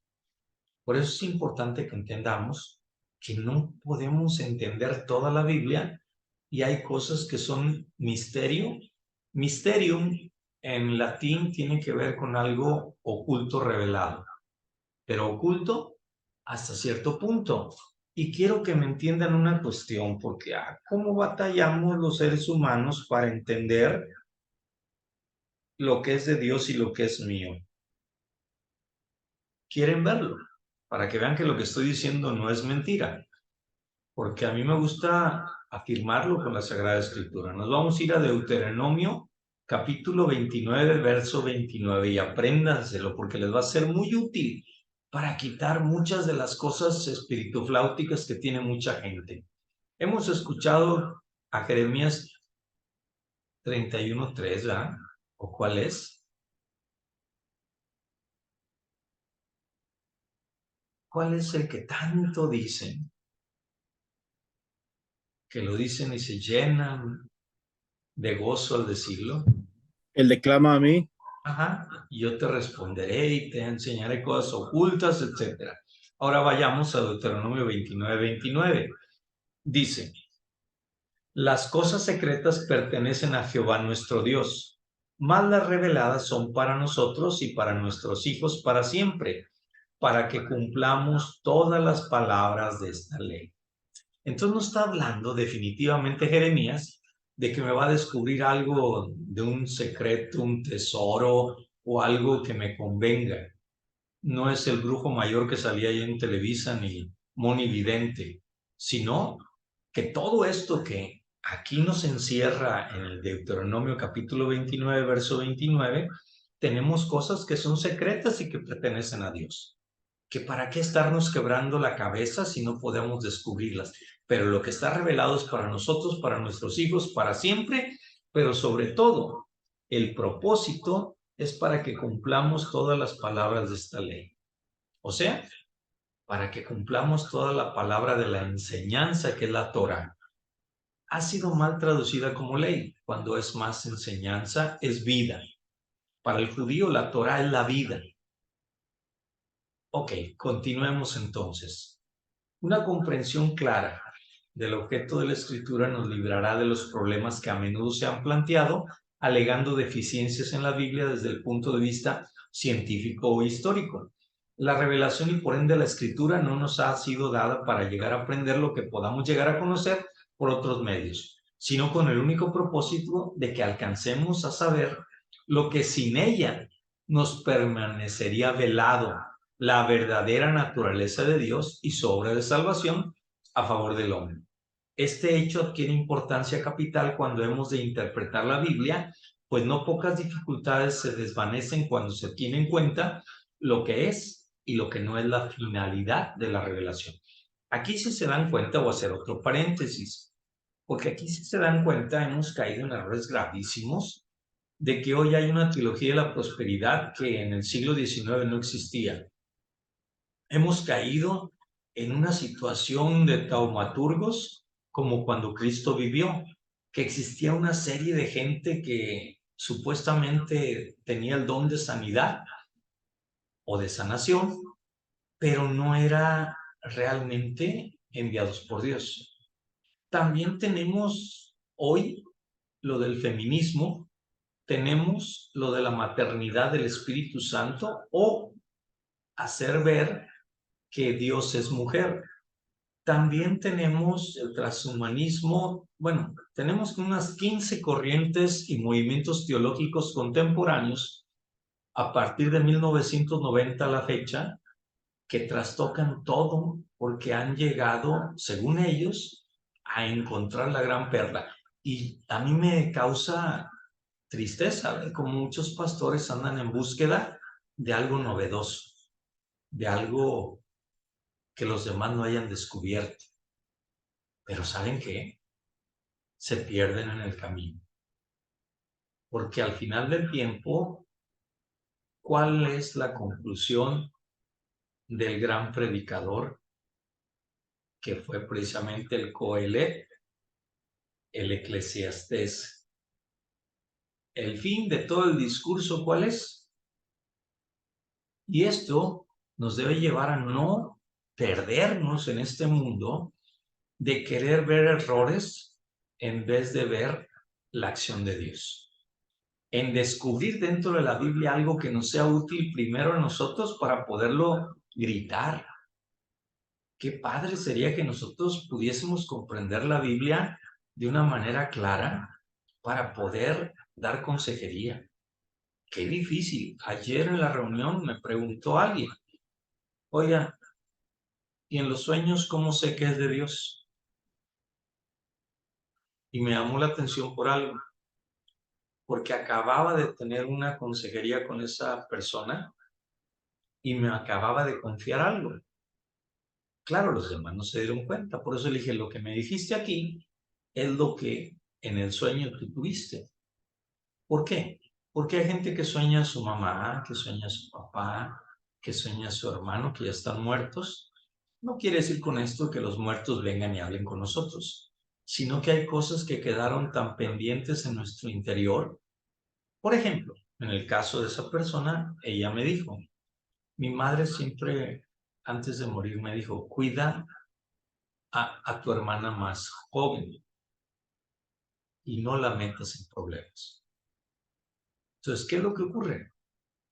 Speaker 1: Por eso es importante que entendamos que no podemos entender toda la Biblia y hay cosas que son misterio. Mysterium en latín tiene que ver con algo oculto, revelado, pero oculto hasta cierto punto. Y quiero que me entiendan una cuestión, porque ¿cómo batallamos los seres humanos para entender lo que es de Dios y lo que es mío? ¿Quieren verlo? Para que vean que lo que estoy diciendo no es mentira, porque a mí me gusta afirmarlo con la Sagrada Escritura. Nos vamos a ir a Deuteronomio, capítulo 29, verso 29, y apréndanselo, porque les va a ser muy útil para quitar muchas de las cosas espiritufláuticas que tiene mucha gente. Hemos escuchado a Jeremías 31:3, ¿verdad? ¿O cuál es? ¿Cuál es el que tanto dicen? Que lo dicen y se llenan de gozo al decirlo.
Speaker 3: El declama a mí.
Speaker 1: Ajá, y yo te responderé y te enseñaré cosas ocultas, etc. Ahora vayamos a Deuteronomio 29:29. Dice: las cosas secretas pertenecen a Jehová nuestro Dios, mas las reveladas son para nosotros y para nuestros hijos para siempre, para que cumplamos todas las palabras de esta ley. Entonces no está hablando definitivamente Jeremías de que me va a descubrir algo de un secreto, un tesoro o algo que me convenga. No es el brujo mayor que salía ahí en Televisa ni Moni Vidente, sino que todo esto que aquí nos encierra en el Deuteronomio capítulo 29, verso 29, tenemos cosas que son secretas y que pertenecen a Dios. Que para qué estarnos quebrando la cabeza si no podemos descubrirlas. Pero lo que está revelado es para nosotros, para nuestros hijos, para siempre, pero sobre todo, el propósito es para que cumplamos todas las palabras de esta ley. O sea, para que cumplamos toda la palabra de la enseñanza que es la Torah. Ha sido mal traducida como ley, cuando es más enseñanza, es vida. Para el judío la Torah es la vida. Ok, continuemos entonces. Una comprensión clara del objeto de la escritura nos librará de los problemas que a menudo se han planteado, alegando deficiencias en la Biblia desde el punto de vista científico o histórico. La revelación y por ende la escritura no nos ha sido dada para llegar a aprender lo que podamos llegar a conocer por otros medios, sino con el único propósito de que alcancemos a saber lo que sin ella nos permanecería velado, la verdadera naturaleza de Dios y su obra de salvación a favor del hombre. Este hecho adquiere importancia capital cuando hemos de interpretar la Biblia, pues no pocas dificultades se desvanecen cuando se tiene en cuenta lo que es y lo que no es la finalidad de la revelación. Aquí sí se dan cuenta, voy a hacer otro paréntesis, porque aquí sí se dan cuenta, hemos caído en errores gravísimos de que hoy hay una teología de la prosperidad que en el siglo XIX no existía. Hemos caído en una situación de taumaturgos como cuando Cristo vivió, que existía una serie de gente que supuestamente tenía el don de sanidad o de sanación, pero no era realmente enviados por Dios. También tenemos hoy lo del feminismo, tenemos lo de la maternidad del Espíritu Santo o hacer ver que Dios es mujer. También tenemos el transhumanismo, bueno, tenemos unas 15 corrientes y movimientos teológicos contemporáneos a partir de 1990 a la fecha que trastocan todo porque han llegado, según ellos, a encontrar la gran perla. Y a mí me causa tristeza, ¿eh? Como muchos pastores andan en búsqueda de algo novedoso, de algo que los demás no hayan descubierto. Pero ¿saben qué? Se pierden en el camino. Porque al final del tiempo, ¿cuál es la conclusión del gran predicador que fue precisamente el Coelet, el Eclesiastés? El fin de todo el discurso, ¿cuál es? Y esto nos debe llevar a no perdernos en este mundo de querer ver errores en vez de ver la acción de Dios. En descubrir dentro de la Biblia algo que nos sea útil primero a nosotros para poderlo gritar. Qué padre sería que nosotros pudiésemos comprender la Biblia de una manera clara para poder dar consejería. Qué difícil. Ayer en la reunión me preguntó alguien, oiga, ¿y en los sueños cómo sé que es de Dios? Y me llamó la atención por algo, porque acababa de tener una consejería con esa persona y me acababa de confiar algo. Claro, los demás no se dieron cuenta, por eso le dije, lo que me dijiste aquí es lo que en el sueño tú tuviste. ¿Por qué? Porque hay gente que sueña a su mamá, que sueña a su papá, que sueña a su hermano, que ya están muertos. No quiere decir con esto que los muertos vengan y hablen con nosotros, sino que hay cosas que quedaron tan pendientes en nuestro interior. Por ejemplo, en el caso de esa persona, ella me dijo, mi madre siempre, antes de morir, me dijo, cuida a tu hermana más joven y no la metas en problemas. Entonces, ¿qué es lo que ocurre?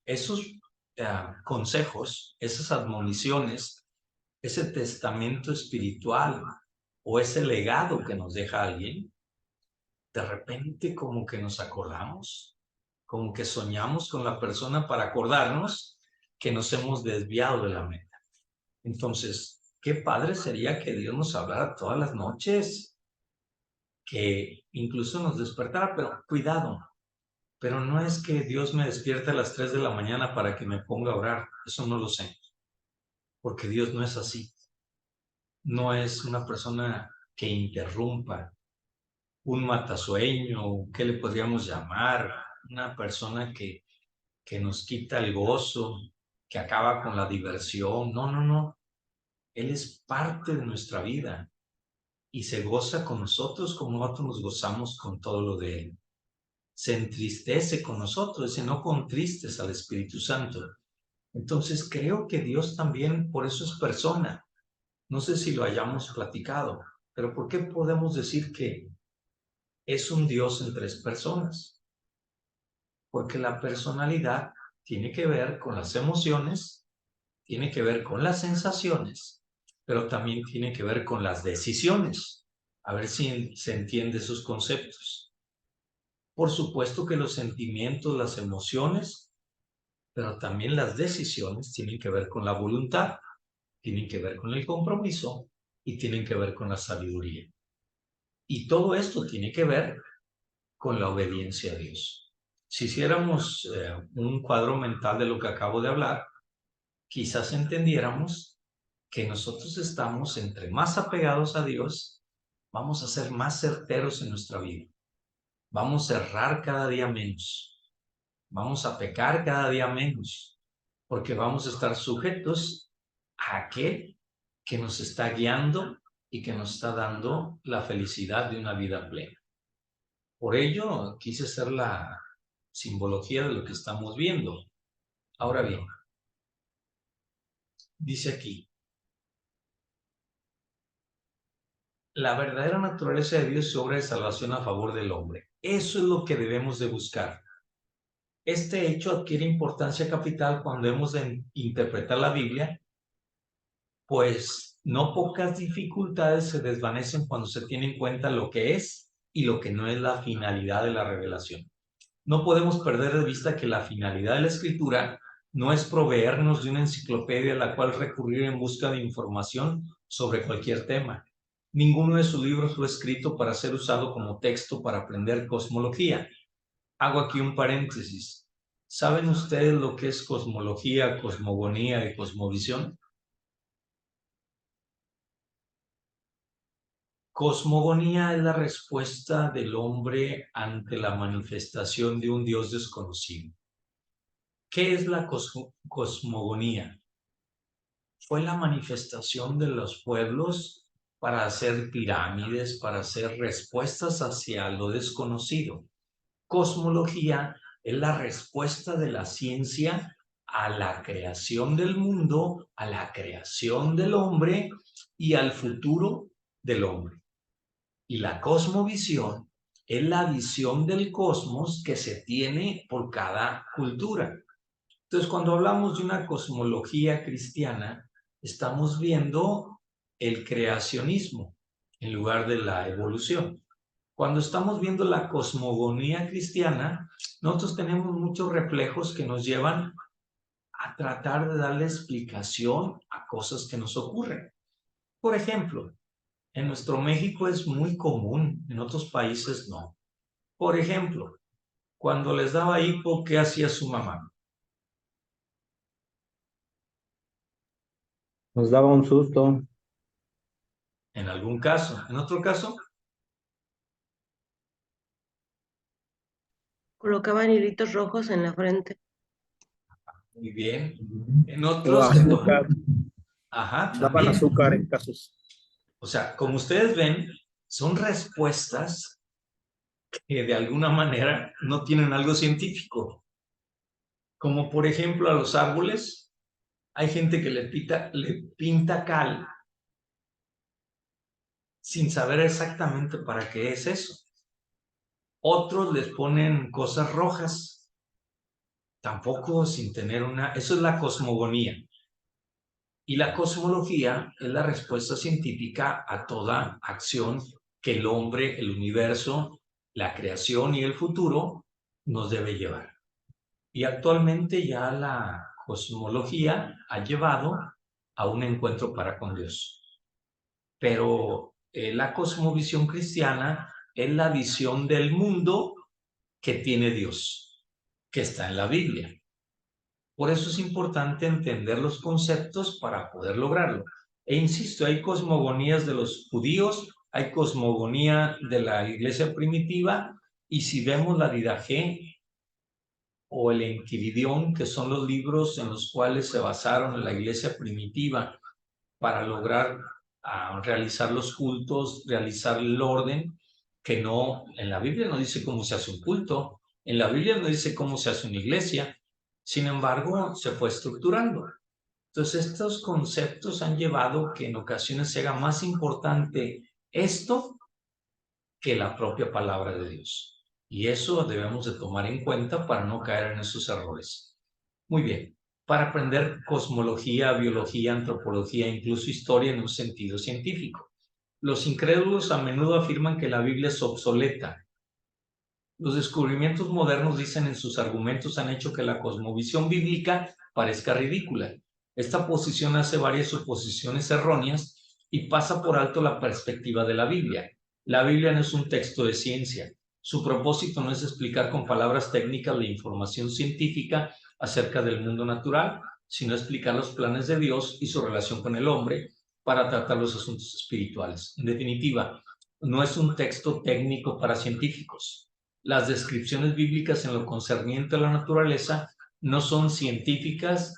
Speaker 1: Esos consejos, esas admoniciones, ese testamento espiritual o ese legado que nos deja alguien, de repente como que nos acordamos, como que soñamos con la persona para acordarnos que nos hemos desviado de la meta. Entonces, qué padre sería que Dios nos hablara todas las noches, que incluso nos despertara, pero cuidado, pero no es que Dios me despierte a las 3 de la mañana para que me ponga a orar, eso no lo sé, porque Dios no es así, no es una persona que interrumpa, un matasueño, ¿qué le podríamos llamar? Una persona que nos quita el gozo, que acaba con la diversión, no, no, no, Él es parte de nuestra vida y se goza con nosotros como nosotros nos gozamos con todo lo de Él. Se entristece con nosotros, dice, no contristes al Espíritu Santo. Entonces creo que Dios también, por eso es persona. No sé si lo hayamos platicado, pero ¿por qué podemos decir que es un Dios en tres personas? Porque la personalidad tiene que ver con las emociones, tiene que ver con las sensaciones, pero también tiene que ver con las decisiones. A ver si se entiende esos conceptos. Por supuesto que los sentimientos, las emociones, pero también las decisiones tienen que ver con la voluntad, tienen que ver con el compromiso y tienen que ver con la sabiduría. Y todo esto tiene que ver con la obediencia a Dios. Si hiciéramos un cuadro mental de lo que acabo de hablar, quizás entendiéramos que nosotros estamos entre más apegados a Dios, vamos a ser más certeros en nuestra vida. Vamos a errar cada día menos. Vamos a pecar cada día menos, porque vamos a estar sujetos a aquel que nos está guiando y que nos está dando la felicidad de una vida plena. Por ello, quise hacer la simbología de lo que estamos viendo. Ahora bien, dice aquí, la verdadera naturaleza de Dios es obra de salvación a favor del hombre. Eso es lo que debemos de buscar. Este hecho adquiere importancia capital cuando hemos de interpretar la Biblia, pues no pocas dificultades se desvanecen cuando se tiene en cuenta lo que es y lo que no es la finalidad de la revelación. No podemos perder de vista que la finalidad de la escritura no es proveernos de una enciclopedia a la cual recurrir en busca de información sobre cualquier tema. Ninguno de sus libros fue escrito para ser usado como texto para aprender cosmología. Hago aquí un paréntesis. ¿Saben ustedes lo que es cosmología, cosmogonía y cosmovisión? Cosmogonía es la respuesta del hombre ante la manifestación de un Dios desconocido. ¿Qué es la cosmogonía? Fue la manifestación de los pueblos para hacer pirámides, para hacer respuestas hacia lo desconocido. Cosmología es la respuesta de la ciencia a la creación del mundo, a la creación del hombre y al futuro del hombre. Y la cosmovisión es la visión del cosmos que se tiene por cada cultura. Entonces, cuando hablamos de una cosmología cristiana, estamos viendo el creacionismo en lugar de la evolución. Cuando estamos viendo la cosmogonía cristiana, nosotros tenemos muchos reflejos que nos llevan a tratar de darle explicación a cosas que nos ocurren. Por ejemplo, en nuestro México es muy común, en otros países no. Por ejemplo, cuando les daba hipo, ¿qué hacía su mamá?
Speaker 3: Nos daba un susto.
Speaker 1: En algún caso. En otro caso,
Speaker 2: Colocaban hilitos rojos en la frente.
Speaker 1: muy bien. En
Speaker 3: O
Speaker 1: otros,
Speaker 3: azúcar.
Speaker 1: ajá,
Speaker 3: Daban
Speaker 1: también.
Speaker 3: azúcar en casos.
Speaker 1: O sea, como ustedes ven, son respuestas que de alguna manera no tienen algo científico. Como por ejemplo a los árboles, hay gente que le pinta cal sin saber exactamente para qué es eso. Otros les ponen cosas rojas, tampoco sin tener una... Eso es la cosmogonía. Y la cosmología es la respuesta científica a toda acción que el hombre, el universo, la creación y el futuro nos debe llevar. Y actualmente ya la cosmología ha llevado a un encuentro para con Dios. Pero la cosmovisión cristiana es la visión del mundo que tiene Dios, que está en la Biblia. Por eso es importante entender los conceptos para poder lograrlo. E insisto, hay cosmogonías de los judíos, hay cosmogonía de la iglesia primitiva, y si vemos la Didaché o el Enquiridión, que son los libros en los cuales se basaron la iglesia primitiva para lograr realizar los cultos, realizar el orden, que no, en la Biblia no dice cómo se hace un culto, en la Biblia no dice cómo se hace una iglesia, sin embargo, se fue estructurando. Entonces, estos conceptos han llevado que en ocasiones se haga más importante esto que la propia palabra de Dios. Y eso debemos de tomar en cuenta para no caer en esos errores. Muy bien. Para aprender cosmología, biología, antropología, incluso historia en un sentido científico. Los incrédulos a menudo afirman que la Biblia es obsoleta. Los descubrimientos modernos, dicen en sus argumentos, han hecho que la cosmovisión bíblica parezca ridícula. Esta posición hace varias suposiciones erróneas y pasa por alto la perspectiva de la Biblia. La Biblia no es un texto de ciencia. Su propósito no es explicar con palabras técnicas la información científica acerca del mundo natural, sino explicar los planes de Dios y su relación con el hombre para tratar los asuntos espirituales. En definitiva, no es un texto técnico para científicos. Las descripciones bíblicas en lo concerniente a la naturaleza no son científicas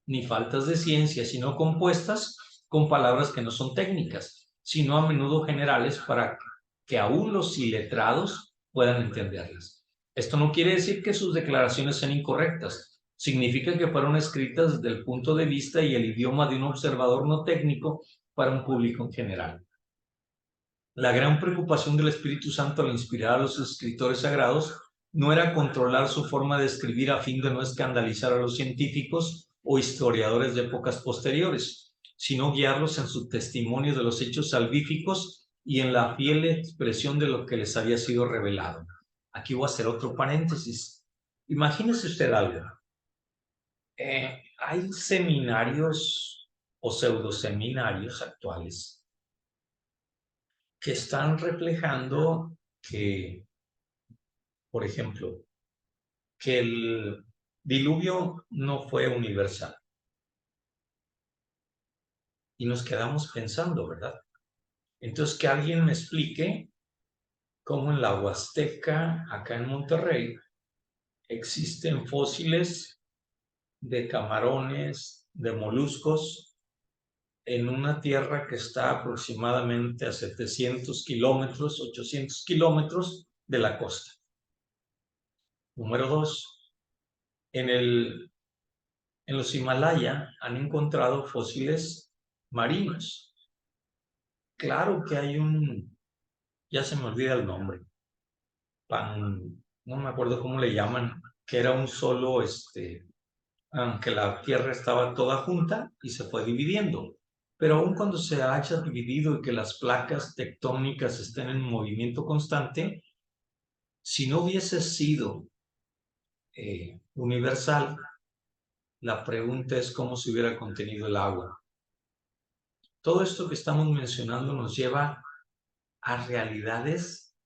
Speaker 1: ni faltas de ciencia, sino compuestas con palabras que no son técnicas, sino a menudo generales para que aún los iletrados puedan entenderlas. Esto no quiere decir que sus declaraciones sean incorrectas. Significa que fueron escritas desde el punto de vista y el idioma de un observador no técnico para un público en general. La gran preocupación del Espíritu Santo al inspirar a los escritores sagrados no era controlar su forma de escribir a fin de no escandalizar a los científicos o historiadores de épocas posteriores, sino guiarlos en su testimonio de los hechos salvíficos y en la fiel expresión de lo que les había sido revelado. Aquí voy a hacer otro paréntesis. Imagínese usted algo. Hay seminarios o pseudoseminarios actuales que están reflejando que, por ejemplo, que el diluvio no fue universal. Y nos quedamos pensando, ¿verdad? Entonces, que alguien me explique cómo en la Huasteca, acá en Monterrey, existen fósiles de camarones, de moluscos, en una tierra que está aproximadamente a 700 kilómetros, 800 kilómetros de la costa. Número 2, en los Himalaya han encontrado fósiles marinos. Claro que hay ya se me olvida el nombre, no me acuerdo cómo le llaman, que era un solo, que la tierra estaba toda junta y se fue dividiendo. Pero aun cuando se haya dividido y que las placas tectónicas estén en movimiento constante, si no hubiese sido universal, la pregunta es cómo se hubiera contenido el agua. Todo esto que estamos mencionando nos lleva a realidades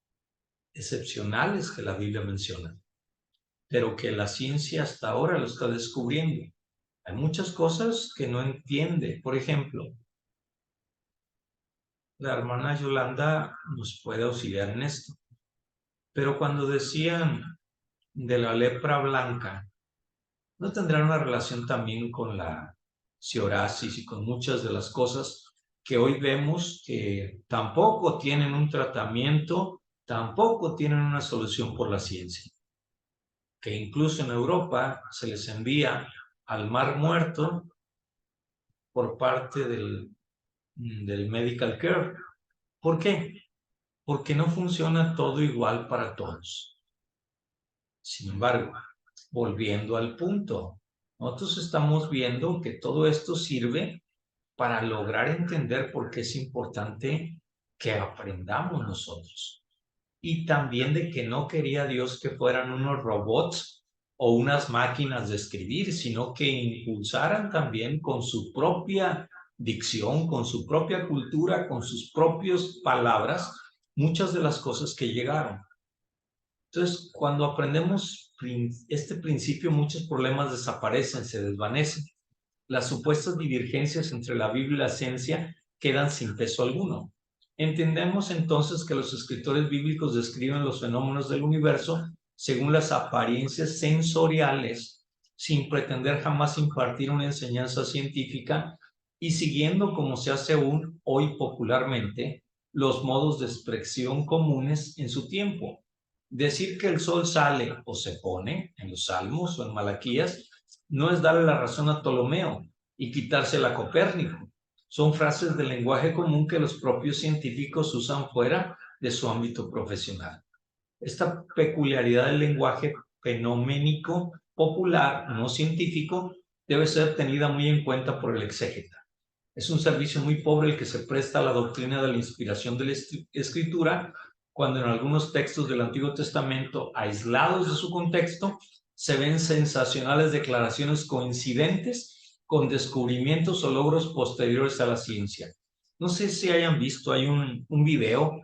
Speaker 1: excepcionales que la Biblia menciona, pero que la ciencia hasta ahora lo está descubriendo. Hay muchas cosas que no entiende. Por ejemplo, la hermana Yolanda nos puede auxiliar en esto. Pero cuando decían de la lepra blanca, ¿no tendrá una relación también con la psoriasis y con muchas de las cosas que hoy vemos que tampoco tienen un tratamiento, tampoco tienen una solución por la ciencia? Que incluso en Europa se les envía al Mar Muerto por parte del medical care. ¿Por qué? Porque no funciona todo igual para todos. Sin embargo, volviendo al punto, nosotros estamos viendo que todo esto sirve para lograr entender por qué es importante que aprendamos nosotros. Y también de que no quería Dios que fueran unos robots o unas máquinas de escribir, sino que impulsaran también con su propia dicción, con su propia cultura, con sus propias palabras, muchas de las cosas que llegaron. Entonces, cuando aprendemos este principio, muchos problemas desaparecen, se desvanecen. Las supuestas divergencias entre la Biblia y la ciencia quedan sin peso alguno. Entendemos entonces que los escritores bíblicos describen los fenómenos del universo según las apariencias sensoriales, sin pretender jamás impartir una enseñanza científica y siguiendo, como se hace aún hoy popularmente, los modos de expresión comunes en su tiempo. Decir que el sol sale o se pone en los Salmos o en Malaquías no es darle la razón a Ptolomeo y quitársela a Copérnico. Son frases del lenguaje común que los propios científicos usan fuera de su ámbito profesional. Esta peculiaridad del lenguaje fenoménico popular, no científico, debe ser tenida muy en cuenta por el exégeta. Es un servicio muy pobre el que se presta a la doctrina de la inspiración de la Escritura, cuando en algunos textos del Antiguo Testamento, aislados de su contexto, se ven sensacionales declaraciones coincidentes con descubrimientos o logros posteriores a la ciencia. No sé si hayan visto, hay un video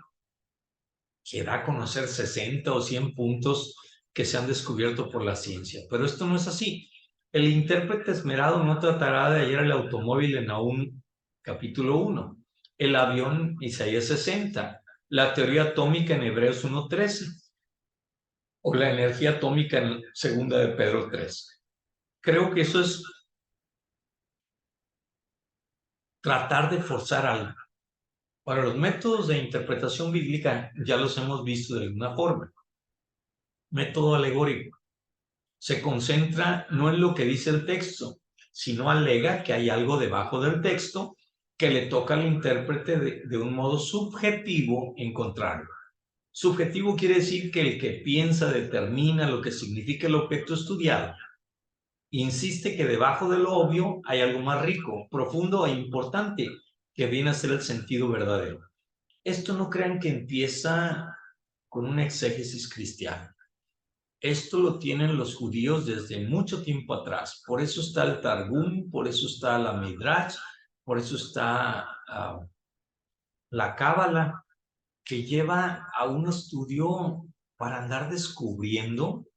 Speaker 1: que da a conocer 60 o 100 puntos que se han descubierto por la ciencia, pero esto no es así. El intérprete esmerado no tratará de hallar el automóvil en Nahum capítulo 1, el avión Isaías 60, la teoría atómica en Hebreos 1:13 o la energía atómica en segunda de Pedro 3. Creo que eso es tratar de forzar algo. Para los métodos de interpretación bíblica ya los hemos visto de alguna forma. Método alegórico. Se concentra no en lo que dice el texto, sino alega que hay algo debajo del texto que le toca al intérprete de un modo subjetivo encontrarlo. Subjetivo quiere decir que el que piensa determina lo que significa el objeto estudiado. Insiste que debajo de lo obvio hay algo más rico, profundo e importante, que viene a ser el sentido verdadero. Esto no crean que empieza con una exégesis cristiana. Esto lo tienen los judíos desde mucho tiempo atrás. Por eso está el Targum, por eso está la Midrash, por eso está la Cábala, que lleva a un estudio para andar descubriendo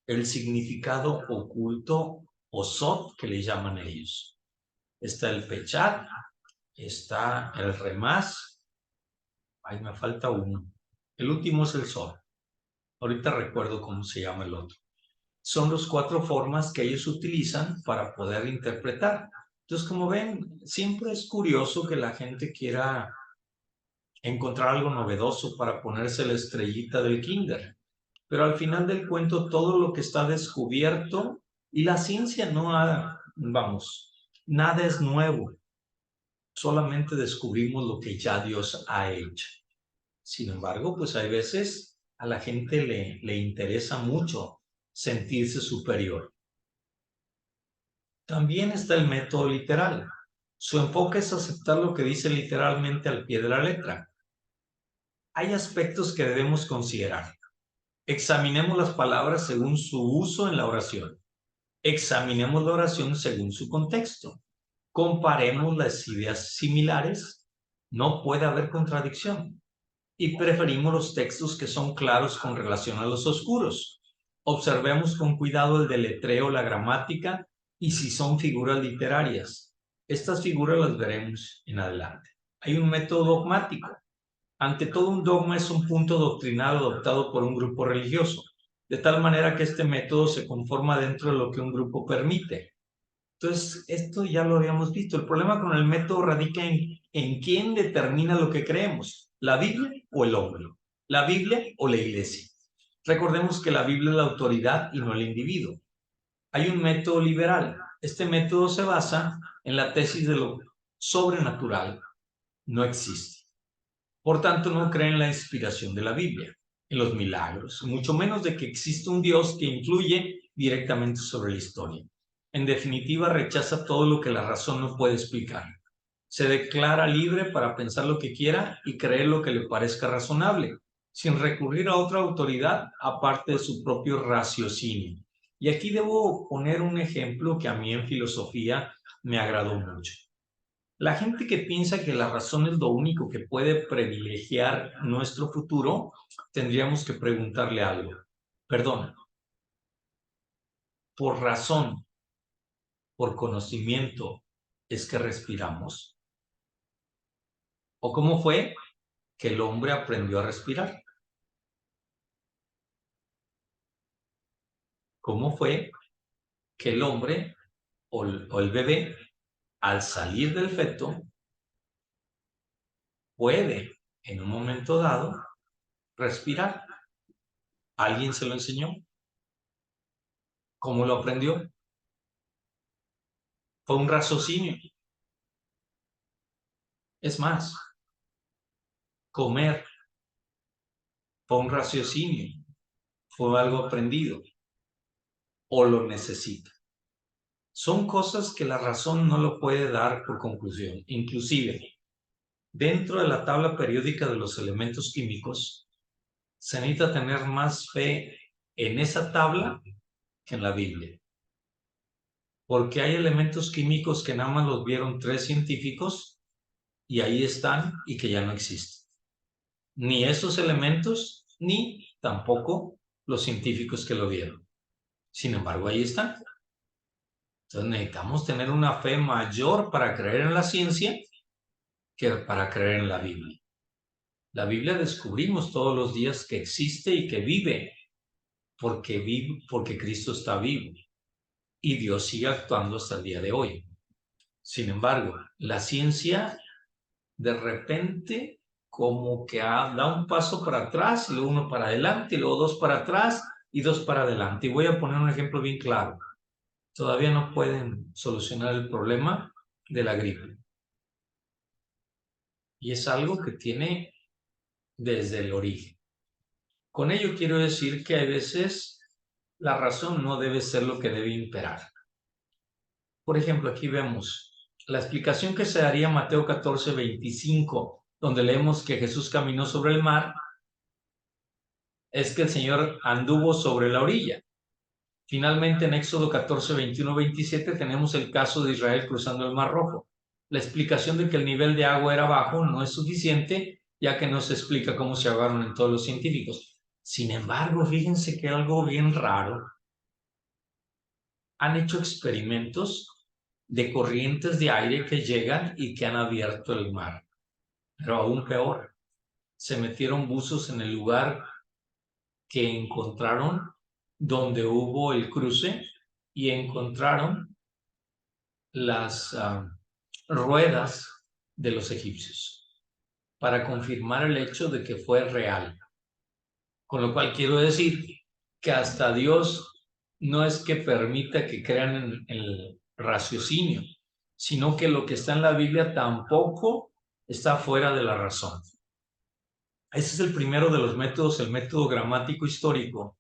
Speaker 1: el significado oculto o sot que le llaman ellos. Está el Pechat, está el Remás, ay, me falta uno. El último es el Sot. Ahorita recuerdo cómo se llama el otro. Son las 4 formas que ellos utilizan para poder interpretar. Entonces, como ven, siempre es curioso que la gente quiera encontrar algo novedoso para ponerse la estrellita del kinder. Pero al final del cuento, todo lo que está descubierto, y la ciencia no ha, vamos, nada es nuevo. Solamente descubrimos lo que ya Dios ha hecho. Sin embargo, pues hay veces a la gente le interesa mucho sentirse superior. También está el método literal. Su enfoque es aceptar lo que dice literalmente al pie de la letra. Hay aspectos que debemos considerar. Examinemos las palabras según su uso en la oración. Examinemos la oración según su contexto. Comparemos las ideas similares. No puede haber contradicción. Y preferimos los textos que son claros con relación a los oscuros. Observemos con cuidado el deletreo, la gramática y si son figuras literarias. Estas figuras las veremos en adelante. Hay un método dogmático. Ante todo, un dogma es un punto doctrinal adoptado por un grupo religioso, de tal manera que este método se conforma dentro de lo que un grupo permite. Entonces, esto ya lo habíamos visto. El problema con el método radica en quién determina lo que creemos, la Biblia o el hombre, la Biblia o la iglesia. Recordemos que la Biblia es la autoridad y no el individuo. Hay un método liberal. Este método se basa en la tesis de lo sobrenatural. No existe. Por tanto, no cree en la inspiración de la Biblia, en los milagros, mucho menos de que existe un Dios que influye directamente sobre la historia. En definitiva, rechaza todo lo que la razón no puede explicar. Se declara libre para pensar lo que quiera y creer lo que le parezca razonable, sin recurrir a otra autoridad aparte de su propio raciocinio. Y aquí debo poner un ejemplo que a mí en filosofía me agradó mucho. La gente que piensa que la razón es lo único que puede privilegiar nuestro futuro, tendríamos que preguntarle algo. Perdona, por razón, por conocimiento, ¿es que respiramos? ¿O cómo fue que el hombre aprendió a respirar? ¿Cómo fue que el hombre o el bebé, al salir del feto, puede, en un momento dado, respirar? ¿Alguien se lo enseñó? ¿Cómo lo aprendió? Fue un raciocinio. Es más, comer fue un raciocinio, fue algo aprendido. o lo necesita. Son cosas que la razón no lo puede dar por conclusión. Inclusive, dentro de la tabla periódica de los elementos químicos, se necesita tener más fe en esa tabla que en la Biblia. Porque hay elementos químicos que nada más los vieron 3 científicos y ahí están y que ya no existen. Ni esos elementos, ni tampoco los científicos que lo vieron. Sin embargo, ahí están. Entonces necesitamos tener una fe mayor para creer en la ciencia que para creer en la Biblia. La Biblia descubrimos todos los días que existe y que vive porque Cristo está vivo y Dios sigue actuando hasta el día de hoy. Sin embargo, la ciencia de repente como que da un paso para atrás y luego uno para adelante y luego 2 para atrás y 2 para adelante. Y voy a poner un ejemplo bien claro. Todavía no pueden solucionar el problema de la gripe. Y es algo que tiene desde el origen. Con ello quiero decir que a veces la razón no debe ser lo que debe imperar. Por ejemplo, aquí vemos la explicación que se daría en Mateo 14:25, donde leemos que Jesús caminó sobre el mar, es que el Señor anduvo sobre la orilla. Finalmente, en Éxodo 14:21-27 tenemos el caso de Israel cruzando el Mar Rojo. La explicación de que el nivel de agua era bajo no es suficiente, ya que no se explica cómo se ahogaron en todos los científicos. Sin embargo, fíjense que algo bien raro. Han hecho experimentos de corrientes de aire que llegan y que han abierto el mar. Pero aún peor, se metieron buzos en el lugar que encontraron donde hubo el cruce y encontraron las ruedas de los egipcios para confirmar el hecho de que fue real. Con lo cual quiero decir que hasta Dios no es que permita que crean en el raciocinio, sino que lo que está en la Biblia tampoco está fuera de la razón. Ese es el primero de los métodos, el método gramático histórico,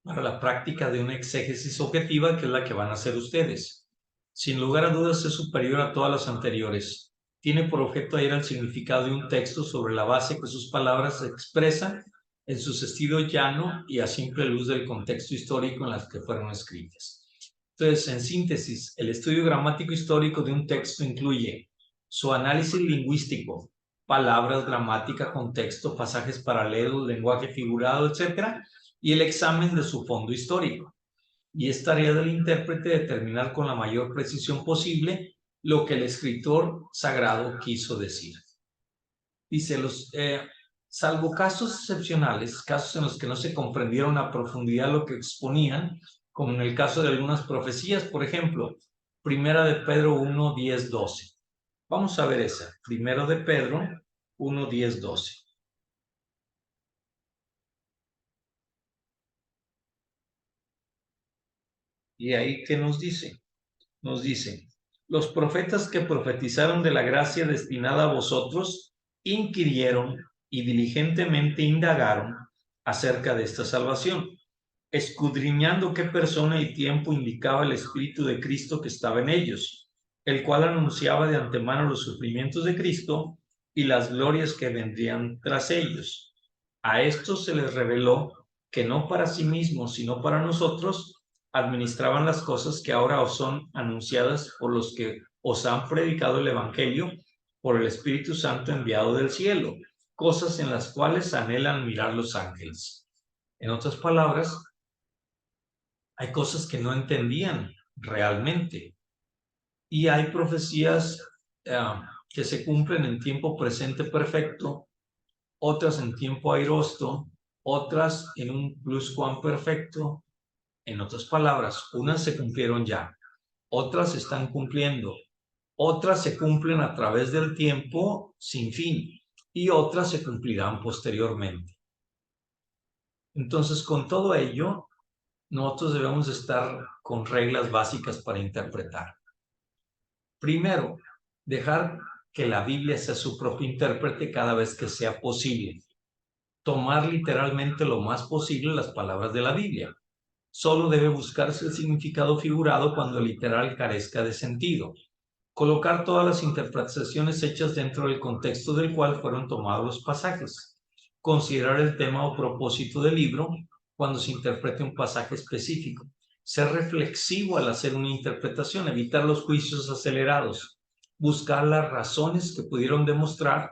Speaker 1: para la práctica de una exégesis objetiva, que es la que van a hacer ustedes. Sin lugar a dudas es superior a todas las anteriores. Tiene por objeto ir al significado de un texto sobre la base que sus palabras expresan en su sentido llano y a simple luz del contexto histórico en las que fueron escritas. Entonces, en síntesis, el estudio gramático histórico de un texto incluye su análisis lingüístico, palabras, gramática, contexto, pasajes paralelos, lenguaje figurado, etc., y el examen de su fondo histórico. Y es tarea del intérprete determinar con la mayor precisión posible lo que el escritor sagrado quiso decir. Dice, salvo casos excepcionales, casos en los que no se comprendieron a profundidad lo que exponían, como en el caso de algunas profecías, por ejemplo, Primera de Pedro 1, 10, 12. Vamos a ver esa, Primero de Pedro 1, 10, 12. Y ahí, ¿qué nos dice? Nos dice, los profetas que profetizaron de la gracia destinada a vosotros, inquirieron y diligentemente indagaron acerca de esta salvación, escudriñando qué persona y tiempo indicaba el Espíritu de Cristo que estaba en ellos, el cual anunciaba de antemano los sufrimientos de Cristo y las glorias que vendrían tras ellos. A estos se les reveló que no para sí mismos, sino para nosotros, administraban las cosas que ahora os son anunciadas por los que os han predicado el Evangelio por el Espíritu Santo enviado del cielo, cosas en las cuales anhelan mirar los ángeles. En otras palabras, hay cosas que no entendían realmente y hay profecías que se cumplen en tiempo presente perfecto, otras en tiempo airosto, otras en un pluscuamperfecto. En otras palabras, unas se cumplieron ya, otras se están cumpliendo, otras se cumplen a través del tiempo sin fin y otras se cumplirán posteriormente. Entonces, con todo ello, nosotros debemos estar con reglas básicas para interpretar. Primero, dejar que la Biblia sea su propio intérprete cada vez que sea posible. Tomar literalmente lo más posible las palabras de la Biblia. Solo debe buscarse el significado figurado cuando el literal carezca de sentido. Colocar todas las interpretaciones hechas dentro del contexto del cual fueron tomados los pasajes. Considerar el tema o propósito del libro cuando se interprete un pasaje específico. Ser reflexivo al hacer una interpretación, evitar los juicios acelerados. Buscar las razones que pudieron demostrar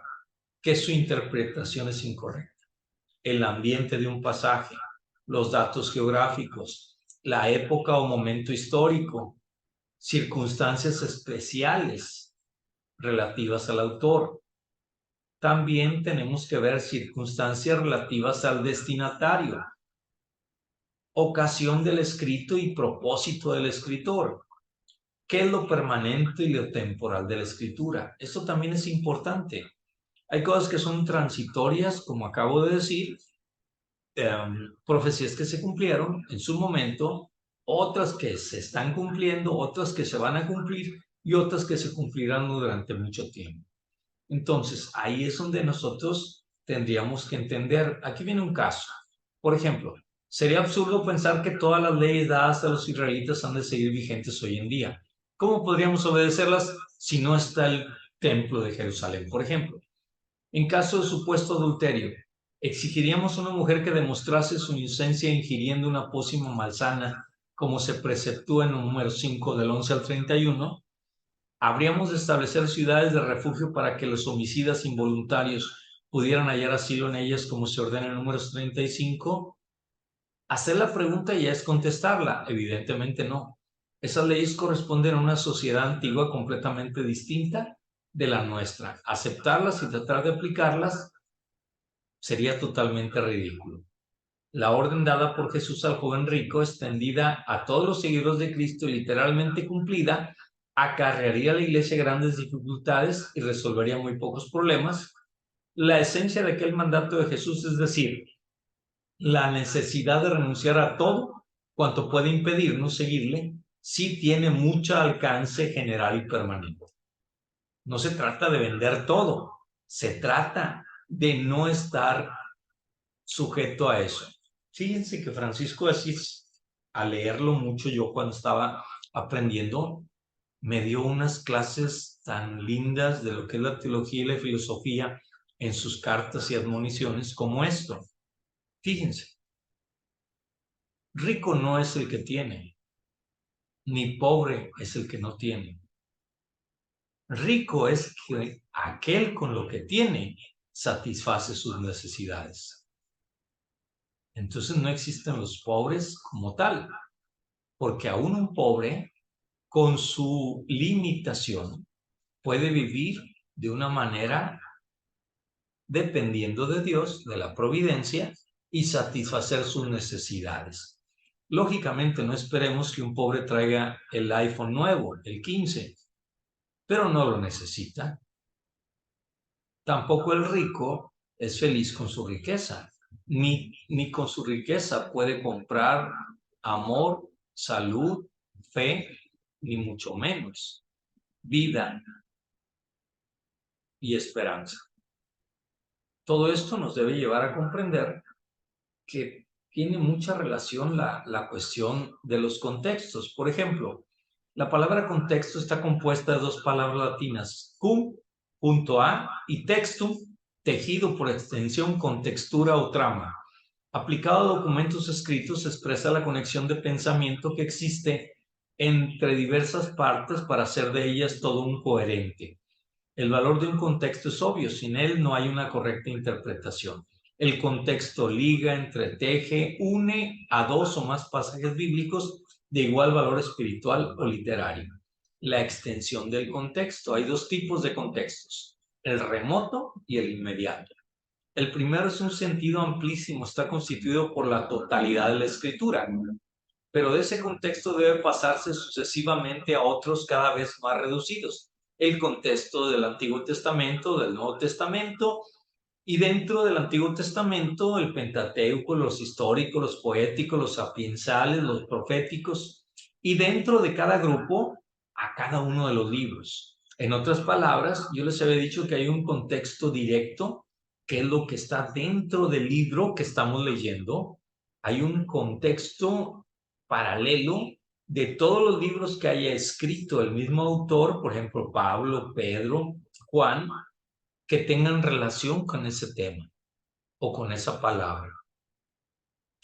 Speaker 1: que su interpretación es incorrecta. El ambiente de un pasaje, los datos geográficos, la época o momento histórico, circunstancias especiales relativas al autor. También tenemos que ver circunstancias relativas al destinatario, ocasión del escrito y propósito del escritor. ¿Qué es lo permanente y lo temporal de la escritura? Esto también es importante. Hay cosas que son transitorias, como acabo de decir, profecías que se cumplieron en su momento, otras que se están cumpliendo, otras que se van a cumplir y otras que se cumplirán durante mucho tiempo. Entonces, ahí es donde nosotros tendríamos que entender. Aquí viene un caso. Por ejemplo, sería absurdo pensar que todas las leyes dadas a los israelitas han de seguir vigentes hoy en día. ¿Cómo podríamos obedecerlas si no está el templo de Jerusalén, por ejemplo? En caso de supuesto adulterio, ¿exigiríamos a una mujer que demostrase su inocencia ingiriendo una pócima malsana, como se preceptúa en el número 5 del 11 al 31? ¿Habríamos de establecer ciudades de refugio para que los homicidas involuntarios pudieran hallar asilo en ellas, como se ordena en números 35? Hacer la pregunta ya es contestarla. Evidentemente no. Esas leyes corresponden a una sociedad antigua completamente distinta de la nuestra. Aceptarlas y tratar de aplicarlas sería totalmente ridículo. La orden dada por Jesús al joven rico, extendida a todos los seguidores de Cristo y literalmente cumplida, acarrearía a la iglesia grandes dificultades y resolvería muy pocos problemas. La esencia de aquel mandato de Jesús, es decir, la necesidad de renunciar a todo cuanto puede impedirnos seguirle, sí tiene mucho alcance general y permanente. No se trata de vender todo, se trata de no estar sujeto a eso. Fíjense que Francisco de Asís, al leerlo mucho yo cuando estaba aprendiendo, me dio unas clases tan lindas de lo que es la teología y la filosofía en sus cartas y admoniciones como esto. Fíjense, rico no es el que tiene, ni pobre es el que no tiene. Rico es que aquel con lo que tiene satisface sus necesidades. Entonces no existen los pobres como tal, porque aún un pobre, con su limitación, puede vivir de una manera dependiendo de Dios, de la providencia, y satisfacer sus necesidades. Lógicamente no esperemos que un pobre traiga el iPhone nuevo, el 15, pero no lo necesita. Tampoco el rico es feliz con su riqueza, ni con su riqueza puede comprar amor, salud, fe, ni mucho menos vida y esperanza. Todo esto nos debe llevar a comprender que tiene mucha relación la cuestión de los contextos. Por ejemplo, la palabra contexto está compuesta de dos palabras latinas, cum, punto a, y textum, tejido por extensión con textura o trama. Aplicado a documentos escritos, expresa la conexión de pensamiento que existe entre diversas partes para hacer de ellas todo un coherente. El valor de un contexto es obvio, sin él no hay una correcta interpretación. El contexto liga, entreteje, une a dos o más pasajes bíblicos de igual valor espiritual o literario. La extensión del contexto. Hay dos tipos de contextos, el remoto y el inmediato. El primero es un sentido amplísimo, está constituido por la totalidad de la escritura, pero de ese contexto debe pasarse sucesivamente a otros cada vez más reducidos. El contexto del Antiguo Testamento, del Nuevo Testamento, y dentro del Antiguo Testamento, el Pentateuco, los históricos, los poéticos, los sapiensales, los proféticos, y dentro de cada grupo, a cada uno de los libros. En otras palabras, yo les había dicho que hay un contexto directo, que es lo que está dentro del libro que estamos leyendo. Hay un contexto paralelo de todos los libros que haya escrito el mismo autor, por ejemplo, Pablo, Pedro, Juan, que tengan relación con ese tema o con esa palabra.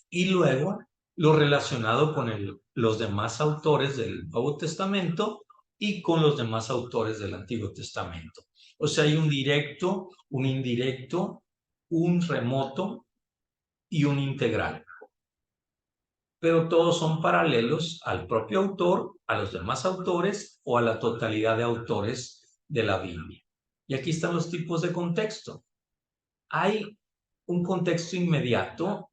Speaker 1: Y luego lo relacionado con los demás autores del Nuevo Testamento y con los demás autores del Antiguo Testamento. O sea, hay un directo, un indirecto, un remoto y un integral. Pero todos son paralelos al propio autor, a los demás autores o a la totalidad de autores de la Biblia. Y aquí están los tipos de contexto. Hay un contexto inmediato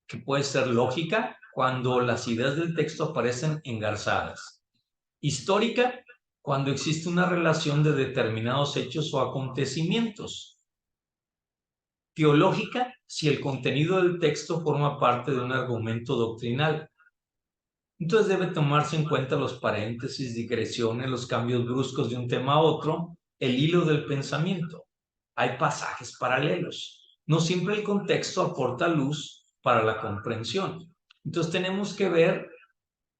Speaker 1: que puede ser lógica cuando las ideas del texto aparecen engarzadas. Histórica, cuando existe una relación de determinados hechos o acontecimientos. Teológica, si el contenido del texto forma parte de un argumento doctrinal. Entonces debe tomarse en cuenta los paréntesis, digresiones, los cambios bruscos de un tema a otro, el hilo del pensamiento. Hay pasajes paralelos. No siempre el contexto aporta luz para la comprensión. Entonces tenemos que ver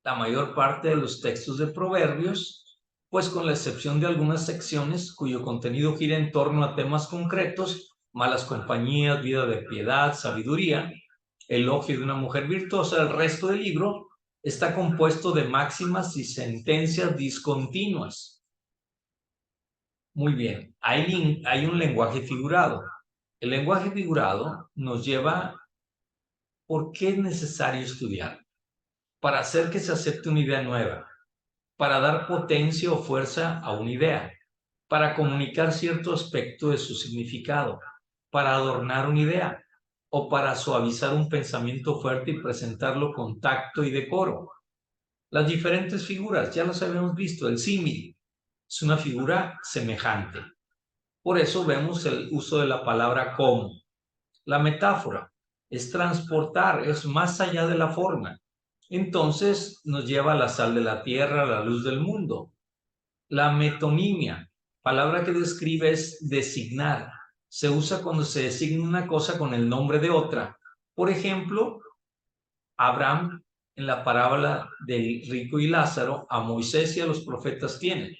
Speaker 1: la mayor parte de los textos de Proverbios, pues con la excepción de algunas secciones cuyo contenido gira en torno a temas concretos, malas compañías, vida de piedad, sabiduría, elogio de una mujer virtuosa, el resto del libro está compuesto de máximas y sentencias discontinuas. Muy bien, hay un lenguaje figurado. El lenguaje figurado nos lleva, ¿por qué es necesario estudiar? Para hacer que se acepte una idea nueva, para dar potencia o fuerza a una idea, para comunicar cierto aspecto de su significado, para adornar una idea o para suavizar un pensamiento fuerte y presentarlo con tacto y decoro. Las diferentes figuras, ya las habíamos visto, el símil es una figura semejante. Por eso vemos el uso de la palabra como. La metáfora es transportar, es más allá de la forma. Entonces nos lleva a la sal de la tierra, a la luz del mundo. La metonimia, palabra que describe es designar. Se usa cuando se designa una cosa con el nombre de otra. Por ejemplo, Abraham en la parábola del rico y Lázaro, a Moisés y a los profetas tienen.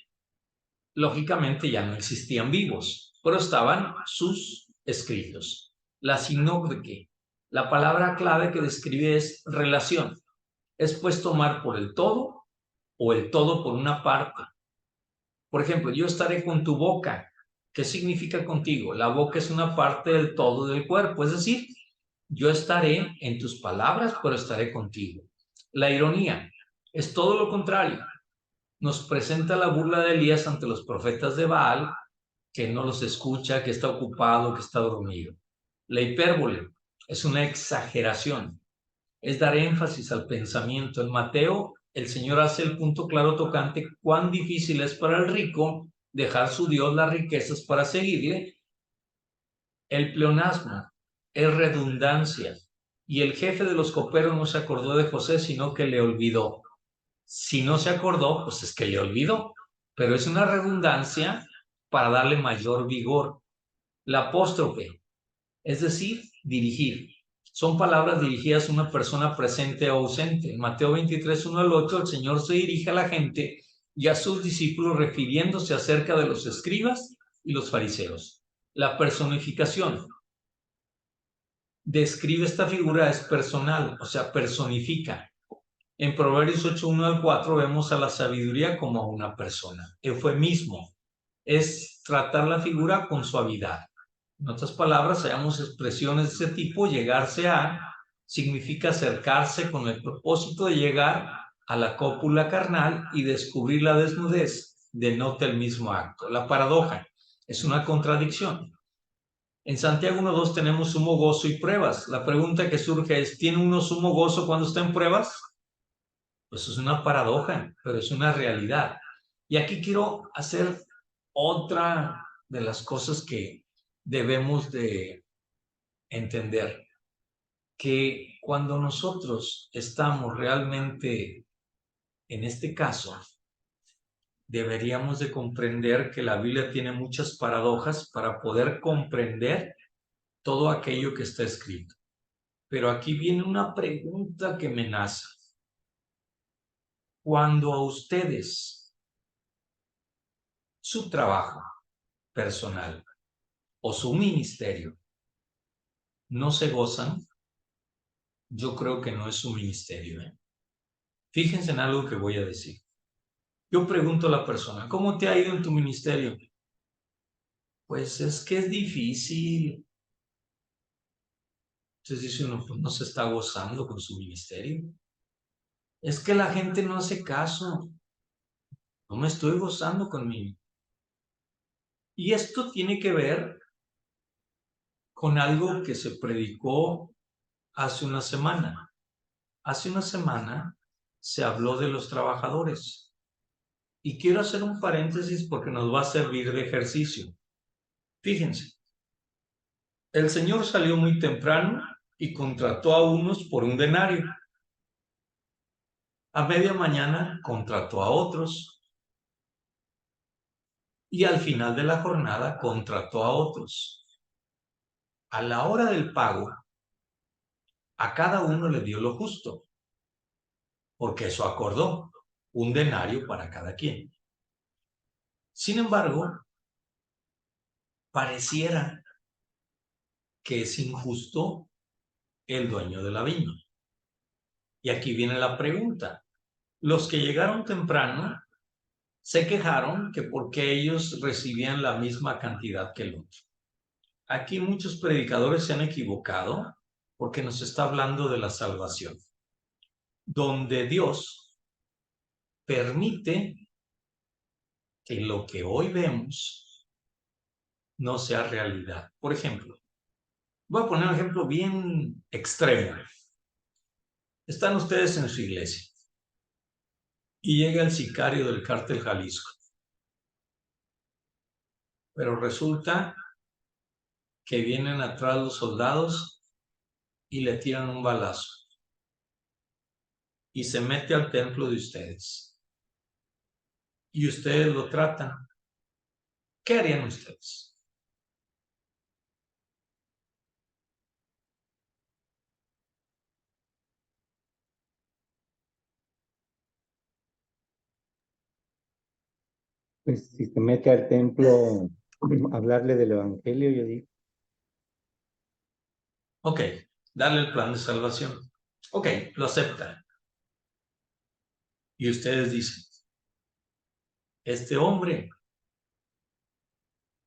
Speaker 1: Lógicamente ya no existían vivos, pero estaban sus escritos. La sinócdike, la palabra clave que describe es relación. Es pues tomar por el todo o el todo por una parte. Por ejemplo, yo estaré con tu boca. ¿Qué significa contigo? La boca es una parte del todo del cuerpo, es decir, yo estaré en tus palabras, pero estaré contigo. La ironía es todo lo contrario. Nos presenta la burla de Elías ante los profetas de Baal, que no los escucha, que está ocupado, que está dormido. La hipérbole es una exageración, es dar énfasis al pensamiento. En Mateo, el Señor hace el punto claro tocante cuán difícil es para el rico dejar su Dios las riquezas para seguirle. El pleonasmo es redundancia. Y el jefe de los coperos no se acordó de José, sino que le olvidó. Si no se acordó, pues es que le olvidó. Pero es una redundancia para darle mayor vigor. La apóstrofe, es decir, dirigir. Son palabras dirigidas a una persona presente o ausente. En Mateo 23, 1 al 8, el Señor se dirige a la gente y a sus discípulos refiriéndose acerca de los escribas y los fariseos. La personificación. Describe esta figura, es personal, o sea, personifica. En Proverbios 8, 1 al 4 vemos a la sabiduría como a una persona. Eufemismo es tratar la figura con suavidad. En otras palabras, hallamos expresiones de ese tipo. Llegarse a significa acercarse con el propósito de llegar a la cópula carnal y descubrir la desnudez, denota el mismo acto. La paradoja es una contradicción. En Santiago 1:2 tenemos sumo gozo y pruebas. La pregunta que surge es, ¿tiene uno sumo gozo cuando está en pruebas? Pues es una paradoja, pero es una realidad. Y aquí quiero hacer otra de las cosas que debemos de entender, que cuando nosotros estamos realmente en este caso, deberíamos de comprender que la Biblia tiene muchas paradojas para poder comprender todo aquello que está escrito. Pero aquí viene una pregunta que me nace. Cuando a ustedes su trabajo personal o su ministerio no se gozan, yo creo que no es su ministerio. Fíjense en algo que voy a decir. Yo pregunto a la persona, ¿cómo te ha ido en tu ministerio? Pues es que es difícil. Entonces dice uno, pues no se está gozando con su ministerio. Es que la gente no hace caso. No me estoy gozando con mi. Y esto tiene que ver con algo que se predicó hace una semana. Hace una semana se habló de los trabajadores. Y quiero hacer un paréntesis porque nos va a servir de ejercicio. Fíjense, el Señor salió muy temprano y contrató a unos por un denario. A media mañana contrató a otros. Y al final de la jornada contrató a otros. A la hora del pago, a cada uno le dio lo justo, porque eso acordó, un denario para cada quien. Sin embargo, pareciera que es injusto el dueño de la viña. Y aquí viene la pregunta. Los que llegaron temprano se quejaron que porque ellos recibían la misma cantidad que el otro. Aquí muchos predicadores se han equivocado porque nos está hablando de la salvación, donde Dios permite que lo que hoy vemos no sea realidad. Por ejemplo, voy a poner un ejemplo bien extremo. Están ustedes en su iglesia y llega el sicario del Cártel Jalisco, pero resulta que vienen atrás los soldados y le tiran un balazo y se mete al templo de ustedes y ustedes lo tratan. ¿Qué harían ustedes?
Speaker 3: Pues si se mete al templo a hablarle del evangelio, yo digo,
Speaker 1: Ok, darle el plan de salvación. Ok, lo aceptan. Y ustedes dicen, este hombre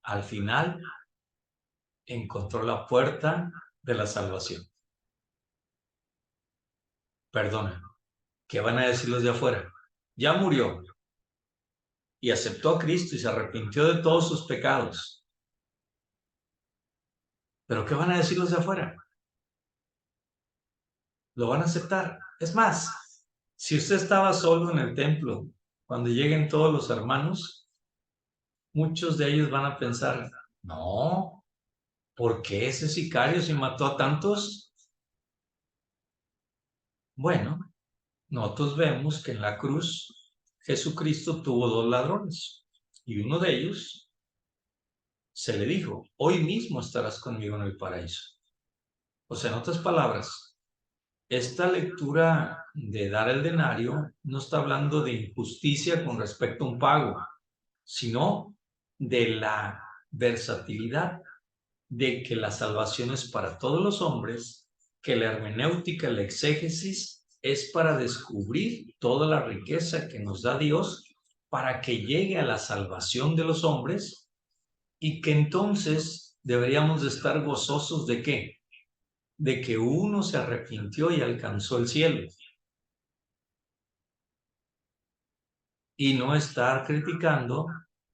Speaker 1: al final encontró la puerta de la salvación. Perdona, ¿qué van a decir los de afuera? Ya murió y aceptó a Cristo y se arrepintió de todos sus pecados. ¿Pero qué van a decir los de afuera? Lo van a aceptar. Es más, si usted estaba solo en el templo, cuando lleguen todos los hermanos, muchos de ellos van a pensar, no, ¿por qué ese sicario se mató a tantos? Bueno, nosotros vemos que en la cruz Jesucristo tuvo dos ladrones y uno de ellos se le dijo, hoy mismo estarás conmigo en el paraíso. O sea, en otras palabras, esta lectura de dar el denario no está hablando de injusticia con respecto a un pago, sino de la versatilidad de que la salvación es para todos los hombres, que la hermenéutica, la exégesis, es para descubrir toda la riqueza que nos da Dios para que llegue a la salvación de los hombres y que entonces deberíamos de estar gozosos de ¿qué? De que uno se arrepintió y alcanzó el cielo. Y no estar criticando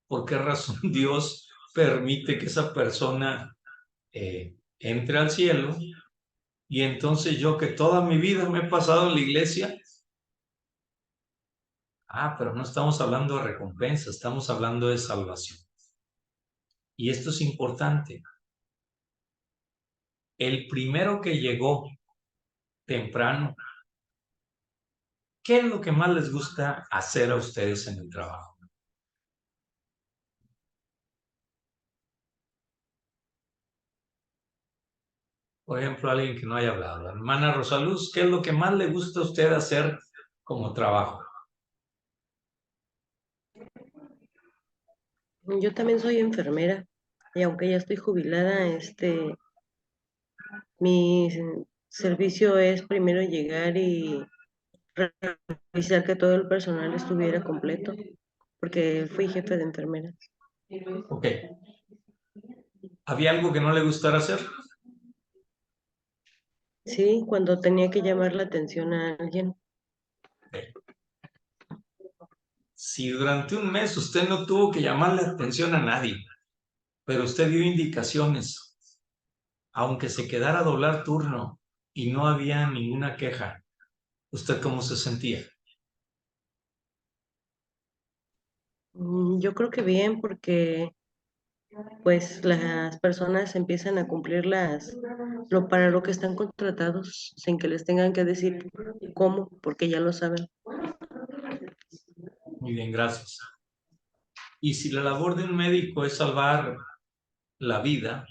Speaker 1: por qué razón Dios permite que esa persona entre al cielo y entonces yo que toda mi vida me he pasado en la iglesia. Pero no estamos hablando de recompensa, estamos hablando de salvación. Y esto es importante. El primero que llegó temprano, ¿qué es lo que más les gusta hacer a ustedes en el trabajo? Por ejemplo, alguien que no haya hablado. Hermana Rosaluz, ¿qué es lo que más le gusta a usted hacer como trabajo?
Speaker 2: Yo también soy enfermera y aunque ya estoy jubilada, mi servicio es primero llegar y revisar que todo el personal estuviera completo, porque fui jefe de enfermeras.
Speaker 1: Ok. ¿Había algo que no le gustara hacer?
Speaker 2: Sí, cuando tenía que llamar la atención a alguien.
Speaker 1: Si durante un mes usted no tuvo que llamarle atención a nadie, pero usted dio indicaciones, aunque se quedara a doblar turno y no había ninguna queja, ¿usted cómo se sentía?
Speaker 2: Yo creo que bien, porque pues las personas empiezan a cumplir para lo que están contratados, sin que les tengan que decir cómo, porque ya lo saben.
Speaker 1: Muy bien, gracias. Y si la labor de un médico es salvar la vida,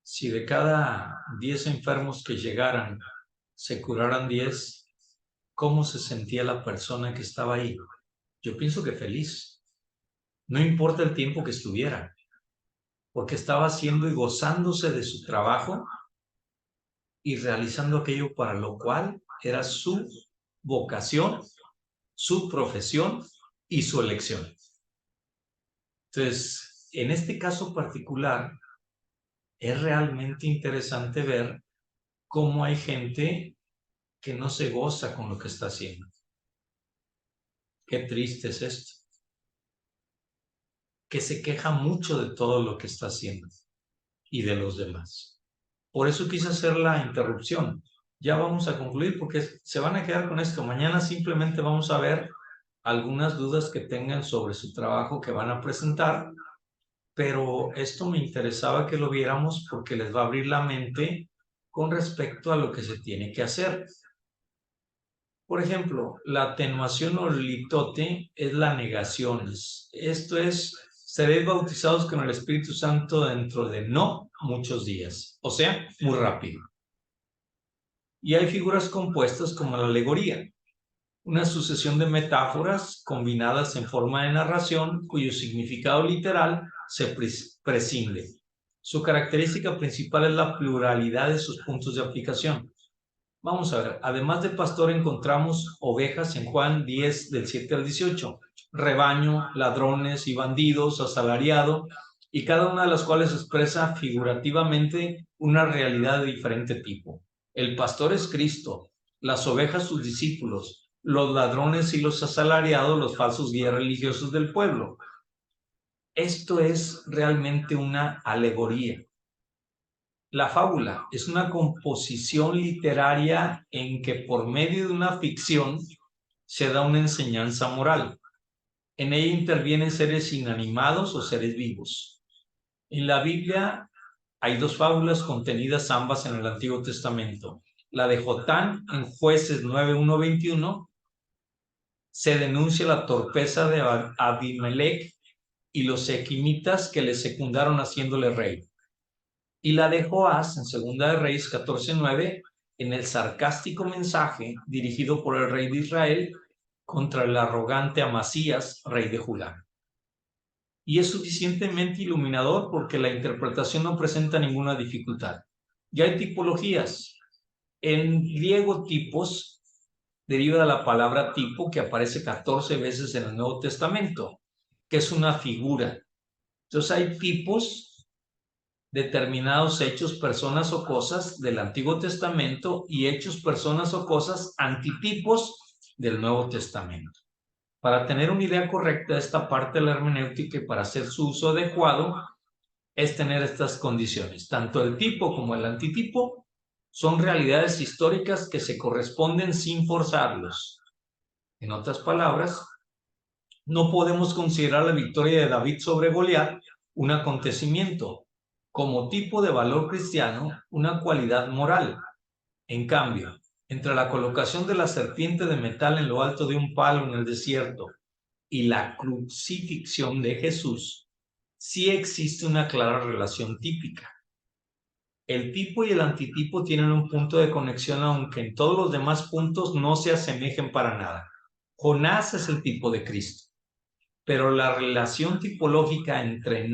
Speaker 1: si de cada 10 enfermos que llegaran se curaran 10, ¿cómo se sentía la persona que estaba ahí? Yo pienso que feliz. No importa el tiempo que estuviera, porque estaba haciendo y gozándose de su trabajo y realizando aquello para lo cual era su vocación, su profesión y su elección. Entonces, en este caso particular, es realmente interesante ver cómo hay gente que no se goza con lo que está haciendo. Qué triste es esto. Que se queja mucho de todo lo que está haciendo y de los demás. Por eso quise hacer la interrupción. Ya vamos a concluir porque se van a quedar con esto. Mañana simplemente vamos a ver algunas dudas que tengan sobre su trabajo que van a presentar, pero esto me interesaba que lo viéramos porque les va a abrir la mente con respecto a lo que se tiene que hacer. Por ejemplo, la atenuación o litote es la negación. Esto es, seréis bautizados con el Espíritu Santo dentro de no muchos días, o sea, muy rápido. Y hay figuras compuestas como la alegoría, una sucesión de metáforas combinadas en forma de narración cuyo significado literal se prescinde. Su característica principal es la pluralidad de sus puntos de aplicación. Vamos a ver, además de pastor encontramos ovejas en Juan 10 del 7 al 18, rebaño, ladrones y bandidos, asalariado, y cada una de las cuales expresa figurativamente una realidad de diferente tipo. El pastor es Cristo, las ovejas sus discípulos, los ladrones y los asalariados los falsos guías religiosos del pueblo. Esto es realmente una alegoría. La fábula es una composición literaria en que por medio de una ficción se da una enseñanza moral. En ella intervienen seres inanimados o seres vivos. En la Biblia hay dos fábulas contenidas ambas en el Antiguo Testamento. La de Jotán en Jueces 9:1-21 se denuncia la torpeza de Abimelech y los equimitas que le secundaron haciéndole rey. Y la de Joás en Segunda de Reyes 14:9 en el sarcástico mensaje dirigido por el rey de Israel contra el arrogante Amasías, rey de Judá. Y es suficientemente iluminador porque la interpretación no presenta ninguna dificultad. Ya hay tipologías. En griego tipos deriva de la palabra tipo que aparece 14 veces en el Nuevo Testamento, que es una figura. Entonces hay tipos, determinados hechos, personas o cosas del Antiguo Testamento y hechos, personas o cosas antitipos del Nuevo Testamento. Para tener una idea correcta de esta parte de la hermenéutica y para hacer su uso adecuado, es tener estas condiciones. Tanto el tipo como el antitipo son realidades históricas que se corresponden sin forzarlos. En otras palabras, no podemos considerar la victoria de David sobre Goliat un acontecimiento, como tipo de valor cristiano, una cualidad moral. En cambio, entre la colocación de la serpiente de metal en lo alto de un palo en el desierto y la crucifixión de Jesús, sí existe una clara relación típica. El tipo y el antitipo tienen un punto de conexión, aunque en todos los demás puntos no se asemejen para nada. Jonás es el tipo de Cristo. pero la relación tipológica entre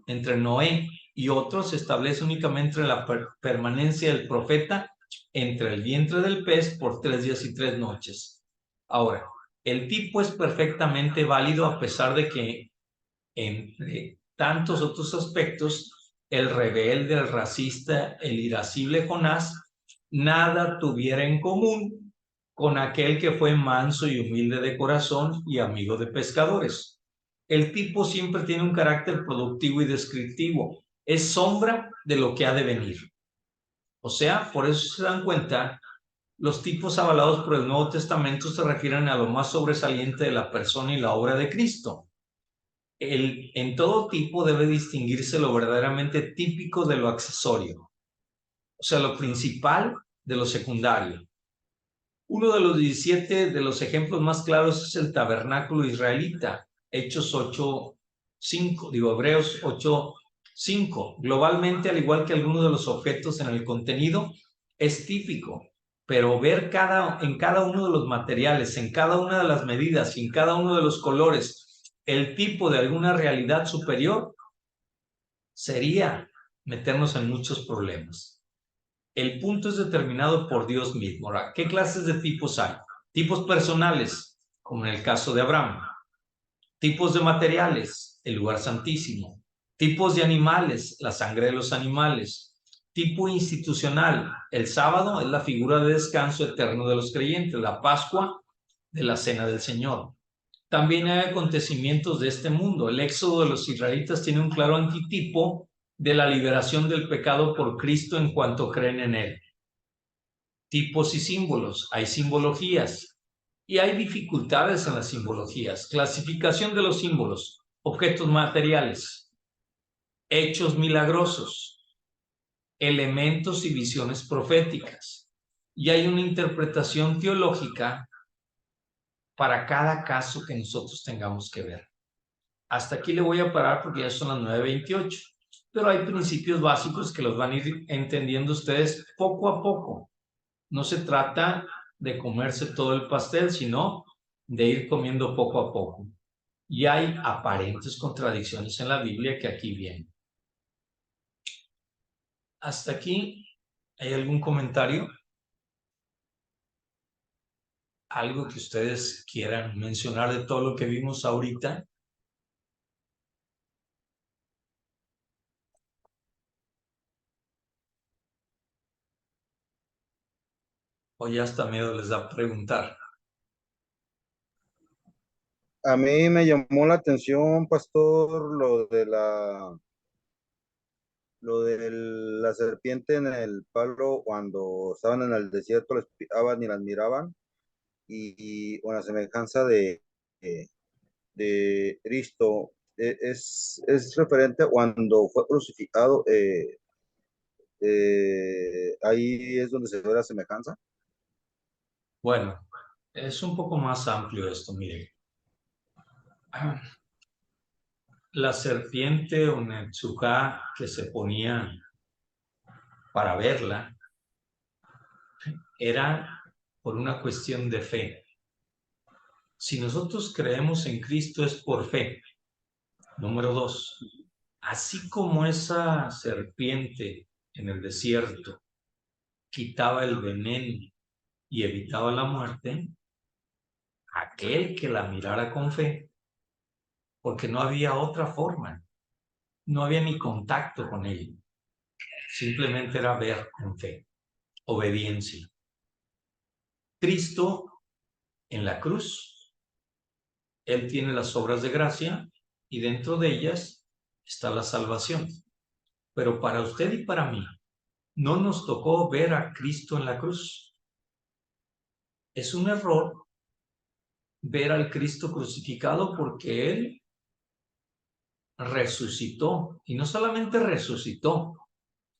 Speaker 1: entre Noé y otro se establece únicamente la permanencia del profeta entre el vientre del pez por 3 días y 3 noches. Ahora, el tipo es perfectamente válido a pesar de que entre tantos otros aspectos, el rebelde, el racista, el irascible Jonás, nada tuviera en común con aquel que fue manso y humilde de corazón y amigo de pescadores. El tipo siempre tiene un carácter productivo y descriptivo. Es sombra de lo que ha de venir. O sea, por eso se dan cuenta, los tipos avalados por el Nuevo Testamento se refieren a lo más sobresaliente de la persona y la obra de Cristo. En todo tipo debe distinguirse lo verdaderamente típico de lo accesorio, o sea, lo principal de lo secundario. Uno de los 17 de los ejemplos más claros es el tabernáculo israelita, Hechos 8:5, Hebreos 8:5. Globalmente, al igual que algunos de los objetos en el contenido, es típico, pero ver en cada uno de los materiales, en cada una de las medidas y en cada uno de los colores, el tipo de alguna realidad superior sería meternos en muchos problemas. El punto es determinado por Dios mismo. Ahora, ¿qué clases de tipos hay? Tipos personales, como en el caso de Abraham. Tipos de materiales, el lugar santísimo. Tipos de animales, la sangre de los animales. Tipo institucional, el sábado es la figura de descanso eterno de los creyentes, la Pascua de la Cena del Señor. También hay acontecimientos de este mundo. El éxodo de los israelitas tiene un claro antitipo de la liberación del pecado por Cristo en cuanto creen en Él. Tipos y símbolos. Hay simbologías y hay dificultades en las simbologías. Clasificación de los símbolos. Objetos materiales. Hechos milagrosos. Elementos y visiones proféticas. Y hay una interpretación teológica para cada caso que nosotros tengamos que ver. Hasta aquí le voy a parar porque ya son las 9:28, pero hay principios básicos que los van a ir entendiendo ustedes poco a poco. No se trata de comerse todo el pastel, sino de ir comiendo poco a poco. Y hay aparentes contradicciones en la Biblia que aquí vienen. Hasta aquí, ¿hay algún comentario? ¿Algo que ustedes quieran mencionar de todo lo que vimos ahorita? ¿O ya hasta miedo les da preguntar?
Speaker 4: A mí me llamó la atención, pastor, lo de la serpiente en el palo cuando estaban en el desierto, les picaban y las miraban, y con la semejanza de Cristo, es referente a cuando fue crucificado, ahí es donde se ve la semejanza.
Speaker 1: Bueno, es un poco más amplio esto, miren. La serpiente o Netsuká que se ponía para verla era por una cuestión de fe. Si nosotros creemos en Cristo es por fe. Número 2, así como esa serpiente en el desierto quitaba el veneno y evitaba la muerte, aquel que la mirara con fe, porque no había otra forma, no había ni contacto con él, simplemente era ver con fe, obediencia. Cristo en la cruz, Él tiene las obras de gracia y dentro de ellas está la salvación. Pero para usted y para mí, no nos tocó ver a Cristo en la cruz. Es un error ver al Cristo crucificado porque Él resucitó. Y no solamente resucitó,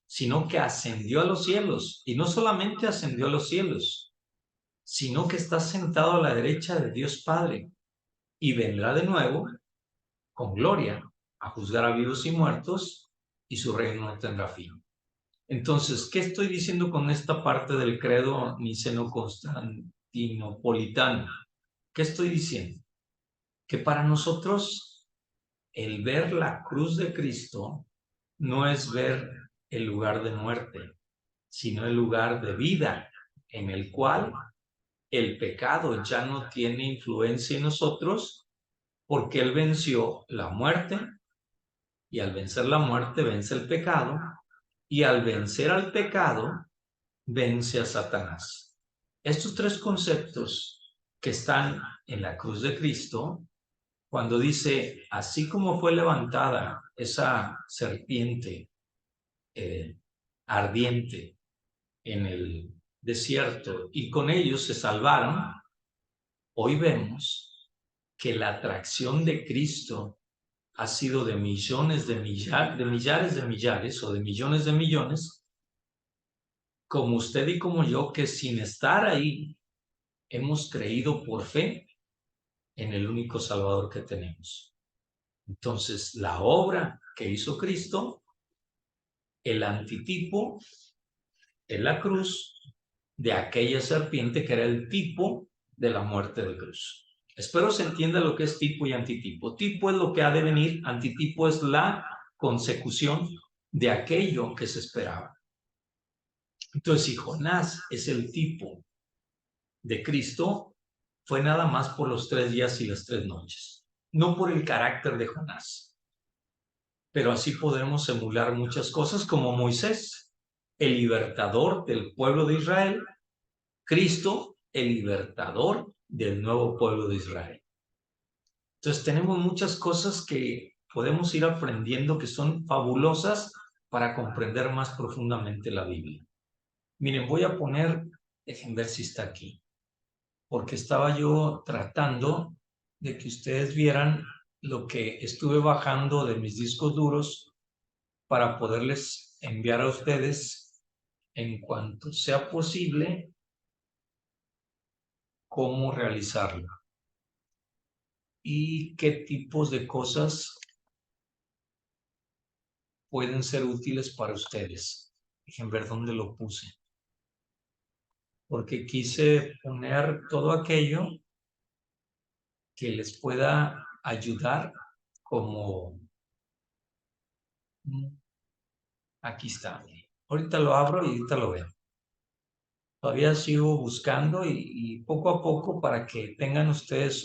Speaker 1: sino que ascendió a los cielos. Y no solamente ascendió a los cielos, sino que está sentado a la derecha de Dios Padre. Y vendrá de nuevo con gloria a juzgar a vivos y muertos, y su reino no tendrá fin. Entonces, ¿qué estoy diciendo con esta parte del credo niceno-constantinopolitano? ¿Qué estoy diciendo? que para nosotros el ver la cruz de Cristo no es ver el lugar de muerte, sino el lugar de vida, en el cual el pecado ya no tiene influencia en nosotros, porque Él venció la muerte, y al vencer la muerte vence el pecado, y al vencer al pecado vence a Satanás. Estos tres conceptos que están en la cruz de Cristo, cuando dice, así como fue levantada esa serpiente ardiente en el desierto y con ellos se salvaron, hoy vemos que la atracción de Cristo ha sido de millones de millares de millares o de millones, como usted y como yo, que sin estar ahí hemos creído por fe en el único Salvador que tenemos. Entonces, la obra que hizo Cristo, el antitipo en la cruz de aquella serpiente que era el tipo de la muerte de cruz. Espero se entienda lo que es tipo y antitipo. Tipo es lo que ha de venir, antitipo es la consecución de aquello que se esperaba. Entonces, si Jonás es el tipo de Cristo, fue nada más por los 3 días y las 3 noches, no por el carácter de Jonás. Pero así podemos emular muchas cosas como Moisés, el libertador del pueblo de Israel, Cristo, el libertador del nuevo pueblo de Israel. Entonces tenemos muchas cosas que podemos ir aprendiendo que son fabulosas para comprender más profundamente la Biblia. Miren, voy a poner, dejen ver si está aquí, porque estaba yo tratando de que ustedes vieran lo que estuve bajando de mis discos duros para poderles enviar a ustedes en cuanto sea posible cómo realizarlo y qué tipos de cosas pueden ser útiles para ustedes. Dejen ver dónde lo puse. Porque quise poner todo aquello que les pueda ayudar como... Aquí está. Ahorita lo abro y ahorita lo veo. Todavía sigo buscando y poco a poco para que tengan ustedes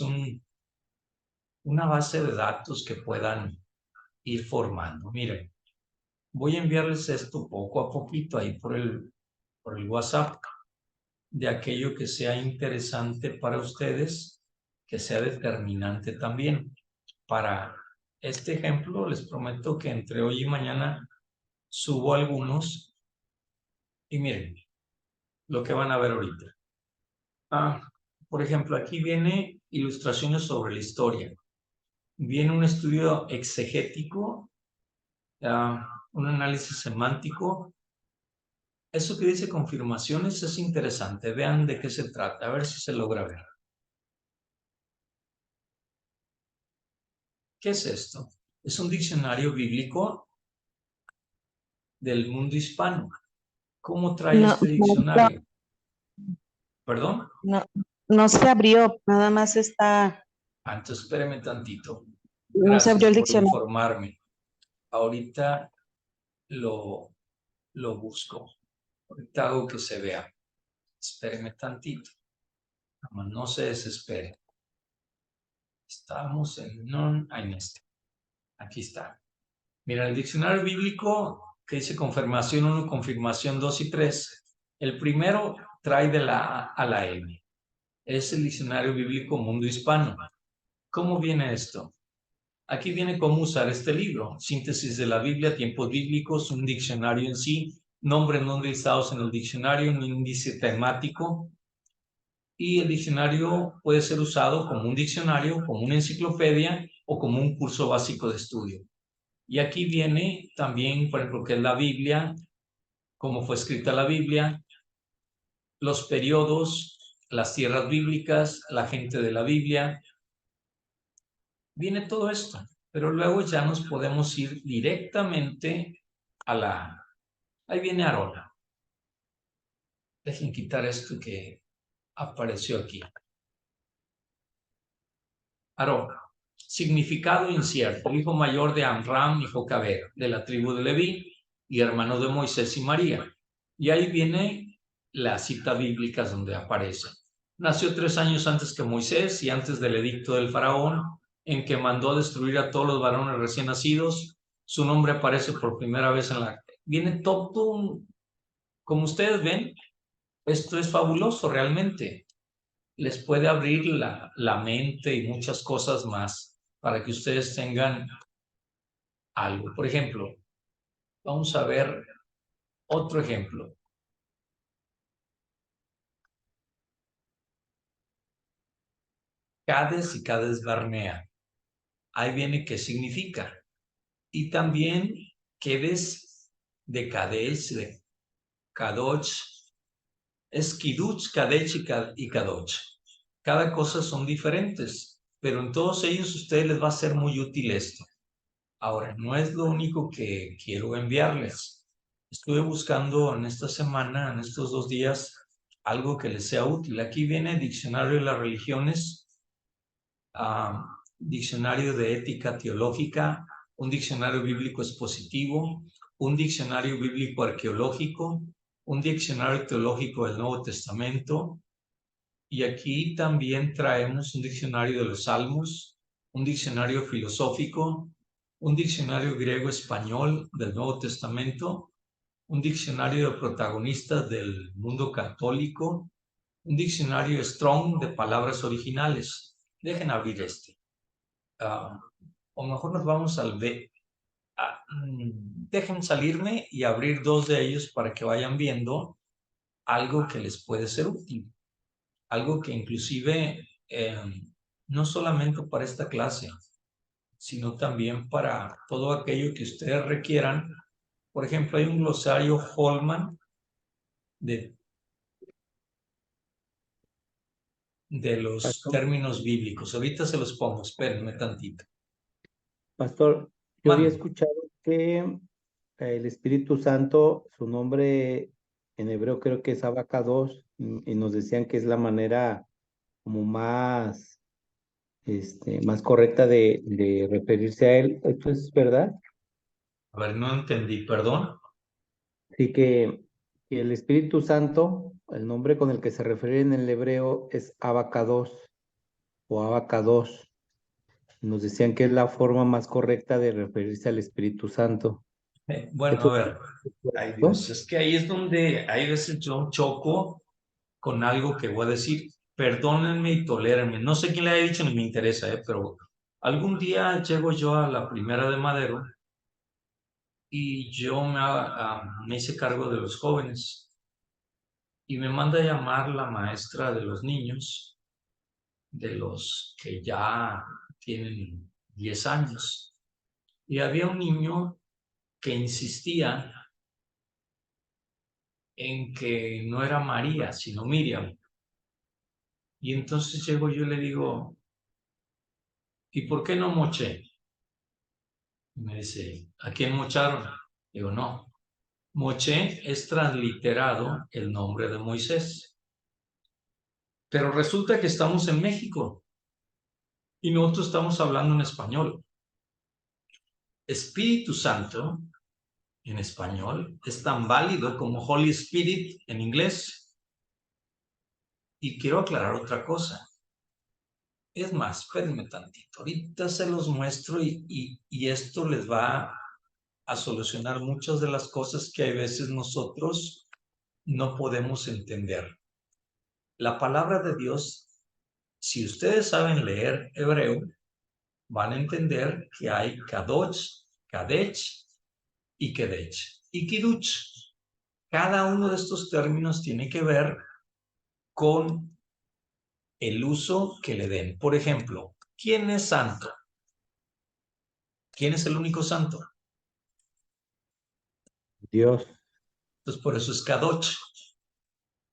Speaker 1: una base de datos que puedan ir formando. Miren, voy a enviarles esto poco a poquito ahí por el WhatsApp de aquello que sea interesante para ustedes, que sea determinante también. Para este ejemplo, les prometo que entre hoy y mañana subo algunos y miren lo que van a ver ahorita. Por ejemplo, aquí viene ilustraciones sobre la historia. Viene un estudio exegético, un análisis semántico. Eso que dice confirmaciones es interesante. Vean de qué se trata, a ver si se logra ver. ¿Qué es esto? Es un diccionario bíblico del mundo hispano. ¿Cómo trae este diccionario? ¿Perdón?
Speaker 5: No se abrió, nada más está,
Speaker 1: Entonces espéreme tantito.
Speaker 5: no se abrió
Speaker 1: Gracias
Speaker 5: el
Speaker 1: por
Speaker 5: diccionario.
Speaker 1: informarme. Ahorita lo busco. Ahorita hago que se vea. Espéreme tantito. No se desespere. Estamos en este. Aquí está. Mira, el diccionario bíblico que dice confirmación 1, confirmación 2 y 3. El primero trae de la A a la M. Es el diccionario bíblico mundo hispano. ¿Cómo viene esto? Aquí viene cómo usar este libro. Síntesis de la Biblia, tiempos bíblicos, un diccionario en sí, nombres no listados en el diccionario, un índice temático. Y el diccionario puede ser usado como un diccionario, como una enciclopedia o como un curso básico de estudio. Y aquí viene también, por ejemplo, qué es la Biblia, cómo fue escrita la Biblia, los periodos, las tierras bíblicas, la gente de la Biblia. Viene todo esto, pero luego ya nos podemos ir directamente a la... Ahí viene Aarón. Dejen quitar esto que apareció aquí. Aarón. Significado incierto. Hijo mayor de Amram y Jocabed, de la tribu de Leví, y hermano de Moisés y María. Y ahí viene la cita bíblica donde aparece. Nació 3 años antes que Moisés y antes del edicto del faraón, en que mandó destruir a todos los varones recién nacidos. Su nombre aparece por primera vez en la... Viene todo, como ustedes ven, esto es fabuloso realmente. Les puede abrir la mente y muchas cosas más para que ustedes tengan algo. Por ejemplo, vamos a ver otro ejemplo. Cades y Cades Barnea. Ahí viene qué significa. Y también Kedes de Kadesh, de Kadosh, es Kiduch, Kadesh y Kadosh. Cada cosa son diferentes, pero en todos ellos a ustedes les va a ser muy útil esto. Ahora, no es lo único que quiero enviarles. Estuve buscando en esta semana, en estos 2 días, algo que les sea útil. Aquí viene el Diccionario de las Religiones, Diccionario de Ética Teológica, un diccionario bíblico expositivo, un diccionario bíblico arqueológico, un diccionario teológico del Nuevo Testamento, y aquí también traemos un diccionario de los Salmos, un diccionario filosófico, un diccionario griego-español del Nuevo Testamento, un diccionario de protagonistas del mundo católico, un diccionario Strong de palabras originales. Dejen abrir este. O mejor nos vamos al B. Dejen salirme y abrir 2 de ellos para que vayan viendo algo que les puede ser útil. Algo que inclusive no solamente para esta clase, sino también para todo aquello que ustedes requieran. Por ejemplo, hay un glosario Holman de los términos bíblicos. Ahorita se los pongo, espérenme tantito.
Speaker 3: Pastor, yo había escuchado que el Espíritu Santo, su nombre en hebreo creo que es Abacados, y nos decían que es la manera como más, más correcta de referirse a él. ¿Esto es verdad?
Speaker 1: A ver, no entendí, perdón.
Speaker 3: Sí que el Espíritu Santo, el nombre con el que se refiere en el hebreo es Abacados o Abacados. Nos decían que es la forma más correcta de referirse al Espíritu Santo.
Speaker 1: Bueno, a ver, ay Dios, es que ahí es donde hay veces yo choco con algo que voy a decir. Perdónenme y tolérenme. No sé quién le haya dicho ni me interesa, pero algún día llego yo a la primera de Madero y yo me hice cargo de los jóvenes y me manda a llamar la maestra de los niños, de los que ya tienen 10 años. Y había un niño que insistía en que no era María, sino Miriam. Y entonces llego yo y le digo, ¿y por qué no moché? Y me dice, ¿a quién mocharon? Digo, no. Moché es transliterado el nombre de Moisés. Pero resulta que estamos en México y nosotros estamos hablando en español. Espíritu Santo en español es tan válido como Holy Spirit en inglés. Y quiero aclarar otra cosa. Es más, espérenme tantito. Ahorita se los muestro y esto les va a solucionar muchas de las cosas que a veces nosotros no podemos entender. La palabra de Dios, si ustedes saben leer hebreo, van a entender que hay Kadosh, Kadech y Kedech y Kiduch. Cada uno de estos términos tiene que ver con el uso que le den. Por ejemplo, ¿quién es santo? ¿Quién es el único santo?
Speaker 3: Dios.
Speaker 1: Entonces, por eso es Kadosh,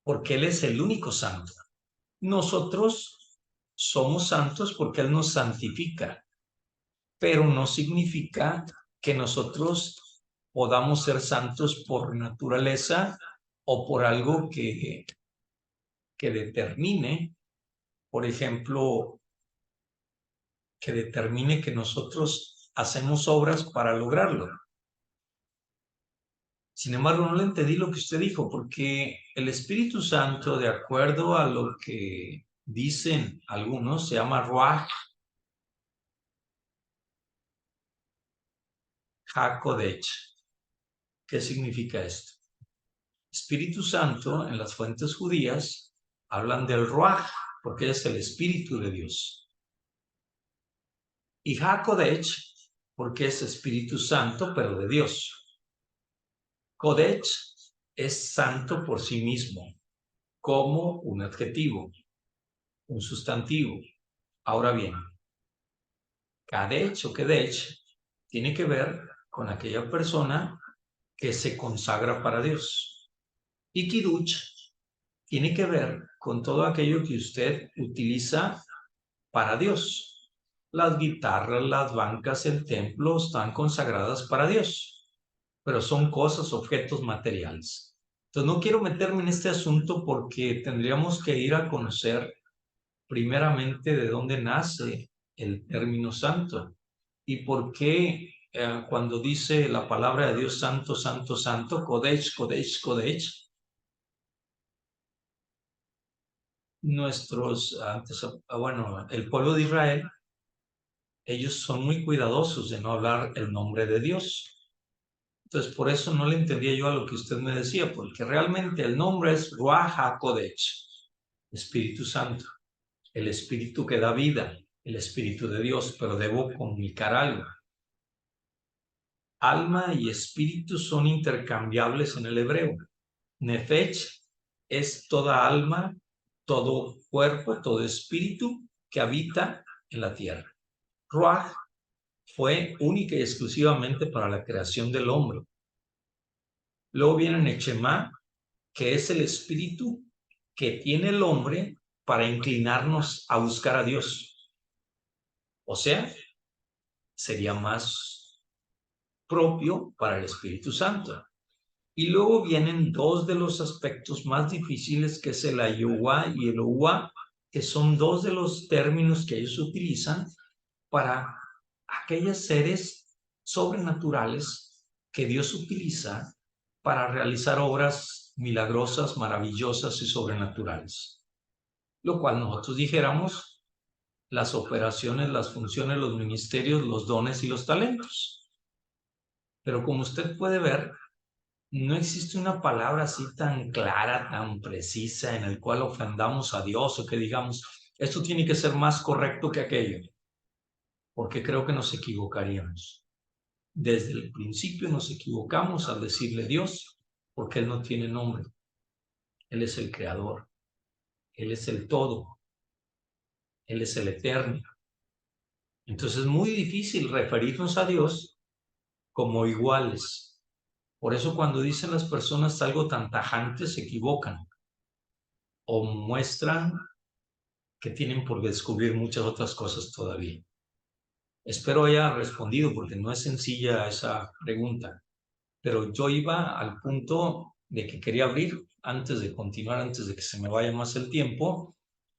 Speaker 1: porque Él es el único santo. Nosotros somos santos porque Él nos santifica, pero no significa que nosotros podamos ser santos por naturaleza o por algo que determine, por ejemplo, que determine que nosotros hacemos obras para lograrlo. Sin embargo, no le entendí lo que usted dijo, porque el Espíritu Santo, de acuerdo a lo que dicen algunos, se llama Ruach HaKodesh. ¿Qué significa esto? Espíritu Santo, en las fuentes judías, hablan del Ruach, porque es el Espíritu de Dios. Y HaKodesh, porque es Espíritu Santo, pero de Dios. Kodesh es santo por sí mismo, como un adjetivo, un sustantivo. Ahora bien, Kadesh o Kedesh tiene que ver con aquella persona que se consagra para Dios. Y Kiddush tiene que ver con todo aquello que usted utiliza para Dios. Las guitarras, las bancas, el templo están consagradas para Dios, pero son cosas, objetos materiales. Entonces no quiero meterme en este asunto porque tendríamos que ir a conocer primeramente de dónde nace el término santo y por qué cuando dice la palabra de Dios santo, santo, santo, Kodesh, Kodesh, Kodesh, el pueblo de Israel, ellos son muy cuidadosos de no hablar el nombre de Dios. Entonces, por eso no le entendía yo a lo que usted me decía, porque realmente el nombre es Ruach HaKodesh, Espíritu Santo, el Espíritu que da vida, el Espíritu de Dios, pero debo comunicar algo. Alma y espíritu son intercambiables en el hebreo. Nefesh es toda alma, todo cuerpo, todo espíritu que habita en la tierra. Ruach fue única y exclusivamente para la creación del hombre. Luego viene Nechemá, que es el espíritu que tiene el hombre para inclinarnos a buscar a Dios. O sea, sería más propio para el Espíritu Santo. Y luego vienen dos de los aspectos más difíciles, que es el Ayuá y el Uá, que son dos de los términos que ellos utilizan para aquellos seres sobrenaturales que Dios utiliza para realizar obras milagrosas, maravillosas y sobrenaturales. Lo cual nosotros dijéramos las operaciones, las funciones, los ministerios, los dones y los talentos. Pero como usted puede ver, no existe una palabra así tan clara, tan precisa, en el cual ofendamos a Dios o que digamos, esto tiene que ser más correcto que aquello, porque creo que nos equivocaríamos. Desde el principio nos equivocamos al decirle Dios, porque Él no tiene nombre. Él es el creador. Él es el todo. Él es el eterno. Entonces es muy difícil referirnos a Dios como iguales. Por eso cuando dicen las personas algo tan tajante se equivocan o muestran que tienen por descubrir muchas otras cosas todavía. Espero haya respondido porque no es sencilla esa pregunta, pero yo iba al punto de que quería abrir, antes de continuar, antes de que se me vaya más el tiempo,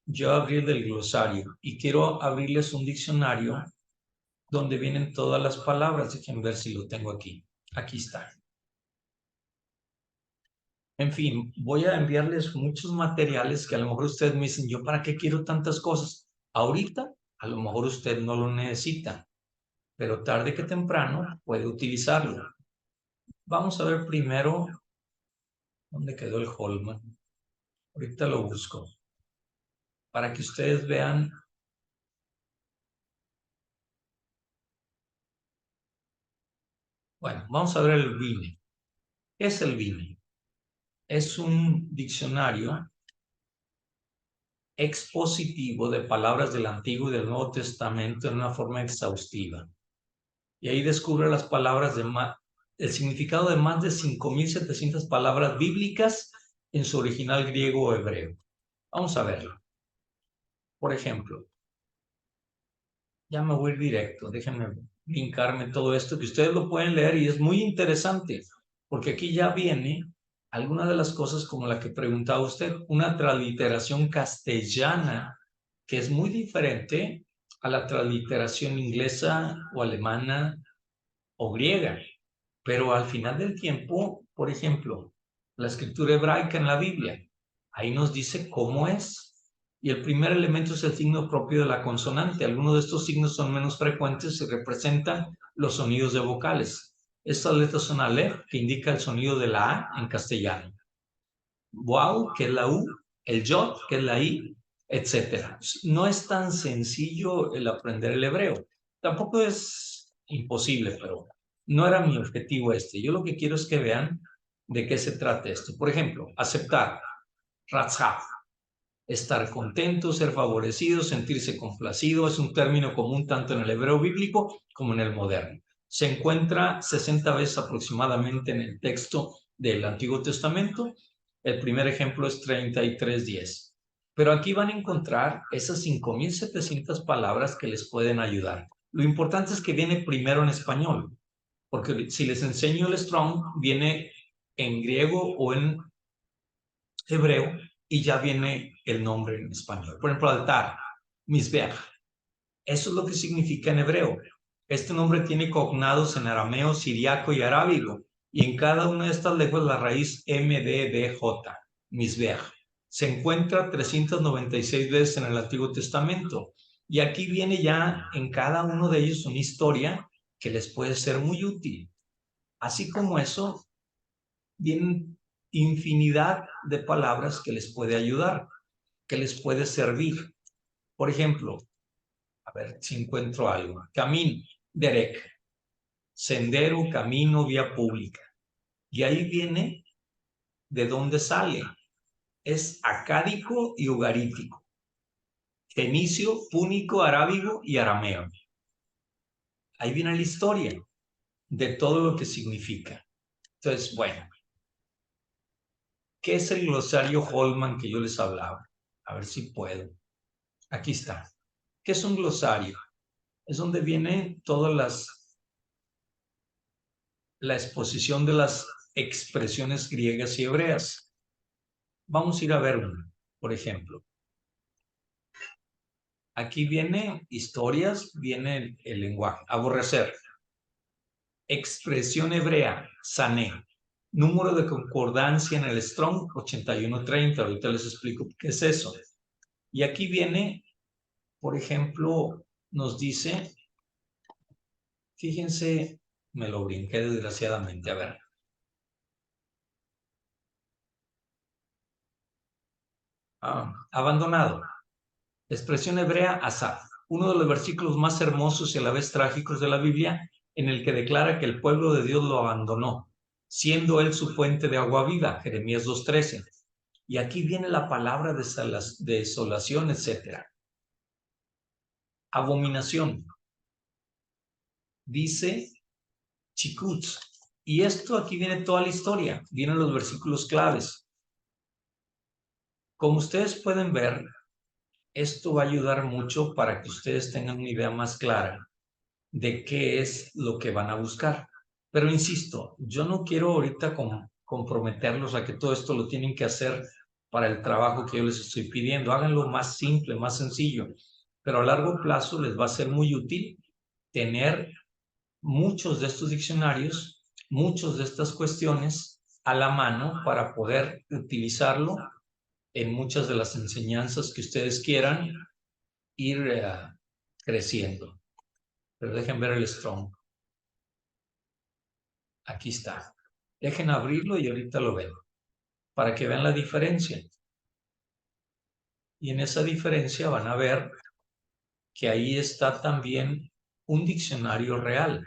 Speaker 1: yo abrí del glosario y quiero abrirles un diccionario donde vienen todas las palabras. Déjenme ver si lo tengo aquí. Aquí está. En fin, voy a enviarles muchos materiales que a lo mejor ustedes me dicen, ¿yo para qué quiero tantas cosas? Ahorita, a lo mejor usted no lo necesita, pero tarde que temprano puede utilizarlo. Vamos a ver primero dónde quedó el Holman. Ahorita lo busco para que ustedes vean. Bueno, vamos a ver el Vine. ¿Qué es el Vine? Es un diccionario expositivo de palabras del Antiguo y del Nuevo Testamento en una forma exhaustiva. Y ahí descubre las palabras el significado de más de 5.700 palabras bíblicas en su original griego o hebreo. Vamos a verlo. Por ejemplo, ya me voy a ir directo, déjenme brincarme todo esto, que ustedes lo pueden leer y es muy interesante, porque aquí ya viene alguna de las cosas como la que preguntaba usted, una transliteración castellana que es muy diferente a la transliteración inglesa o alemana o griega. Pero al final del tiempo, por ejemplo, la escritura hebraica en la Biblia, ahí nos dice cómo es. Y el primer elemento es el signo propio de la consonante. Algunos de estos signos son menos frecuentes y representan los sonidos de vocales. Estas letras son Aleph, que indica el sonido de la A en castellano. Waw, que es la U, el Yod, que es la I, etc. No es tan sencillo el aprender el hebreo. Tampoco es imposible, pero no era mi objetivo este. Yo lo que quiero es que vean de qué se trata esto. Por ejemplo, aceptar, ratzah, estar contento, ser favorecido, sentirse complacido, es un término común tanto en el hebreo bíblico como en el moderno. Se encuentra 60 veces aproximadamente en el texto del Antiguo Testamento. El primer ejemplo es 33:10. Pero aquí van a encontrar esas 5,700 palabras que les pueden ayudar. Lo importante es que viene primero en español, porque si les enseño el Strong, viene en griego o en hebreo y ya viene el nombre en español. Por ejemplo, altar, Mizbeach. Eso es lo que significa en hebreo. Este nombre tiene cognados en arameo, siriaco y arábigo, y en cada una de estas lenguas la raíz MDBJ, Mizbeach. Se encuentra 396 veces en el Antiguo Testamento, y aquí viene ya en cada uno de ellos una historia que les puede ser muy útil. Así como eso, vienen infinidad de palabras que les puede ayudar, que les puede servir. Por ejemplo, a ver si encuentro algo. Camino, derek, sendero, camino, vía pública. Y ahí viene de dónde sale. Es acádico y ugarítico. Fenicio, púnico, arábigo y arameo. Ahí viene la historia de todo lo que significa. Entonces, bueno, ¿qué es el glosario Holman que yo les hablaba? A ver si puedo. Aquí está. ¿Qué es un glosario? Es donde viene todas la exposición de las expresiones griegas y hebreas. Vamos a ir a ver una, por ejemplo. Aquí viene historias, viene el lenguaje. Aborrecer. Expresión hebrea, sané. Número de concordancia en el Strong, 8130. Ahorita les explico qué es eso. Y aquí viene, por ejemplo, nos dice, fíjense, me lo brinqué desgraciadamente, a ver. Abandonado. Expresión hebrea, Asaf, uno de los versículos más hermosos y a la vez trágicos de la Biblia, en el que declara que el pueblo de Dios lo abandonó, siendo él su fuente de agua viva, Jeremías 2:13. Y aquí viene la palabra de desolación, etc. Abominación. Dice chikutz. Y esto aquí viene toda la historia, vienen los versículos claves. Como ustedes pueden ver, esto va a ayudar mucho para que ustedes tengan una idea más clara de qué es lo que van a buscar. Pero insisto, yo no quiero ahorita comprometerlos a que todo esto lo tienen que hacer para el trabajo que yo les estoy pidiendo. Háganlo más simple, más sencillo. Pero a largo plazo les va a ser muy útil tener muchos de estos diccionarios, muchas de estas cuestiones a la mano para poder utilizarlo en muchas de las enseñanzas que ustedes quieran ir creciendo. Pero dejen ver el Strong. Aquí está. Dejen abrirlo y ahorita lo ven. Para que vean la diferencia. Y en esa diferencia van a ver que ahí está también un diccionario real.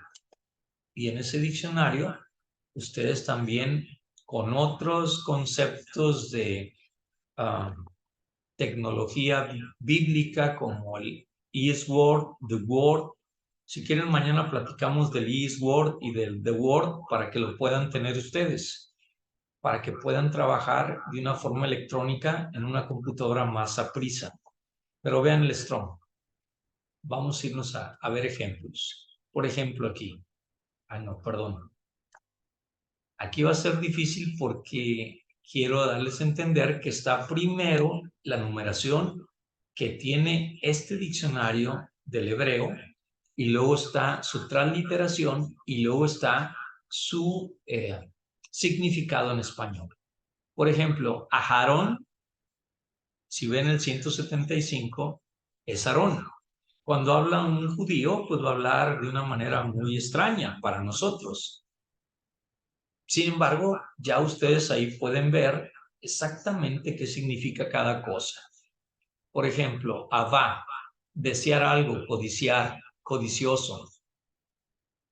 Speaker 1: Y en ese diccionario, ustedes también con otros conceptos de tecnología bíblica como el eSword, The Word. Si quieren, mañana platicamos del eSword y del The Word para que lo puedan tener ustedes, para que puedan trabajar de una forma electrónica en una computadora más aprisa. Pero vean el Strong. Vamos a irnos a ver ejemplos. Por ejemplo, aquí. No, perdón. Aquí va a ser difícil porque quiero darles a entender que está primero la numeración que tiene este diccionario del hebreo, y luego está su transliteración, y luego está su significado en español. Por ejemplo, Aharón, si ven el 175, es Aarón. Cuando habla un judío, pues va a hablar de una manera muy extraña para nosotros. Sin embargo, ya ustedes ahí pueden ver exactamente qué significa cada cosa. Por ejemplo, avá, desear algo, codiciar, codicioso.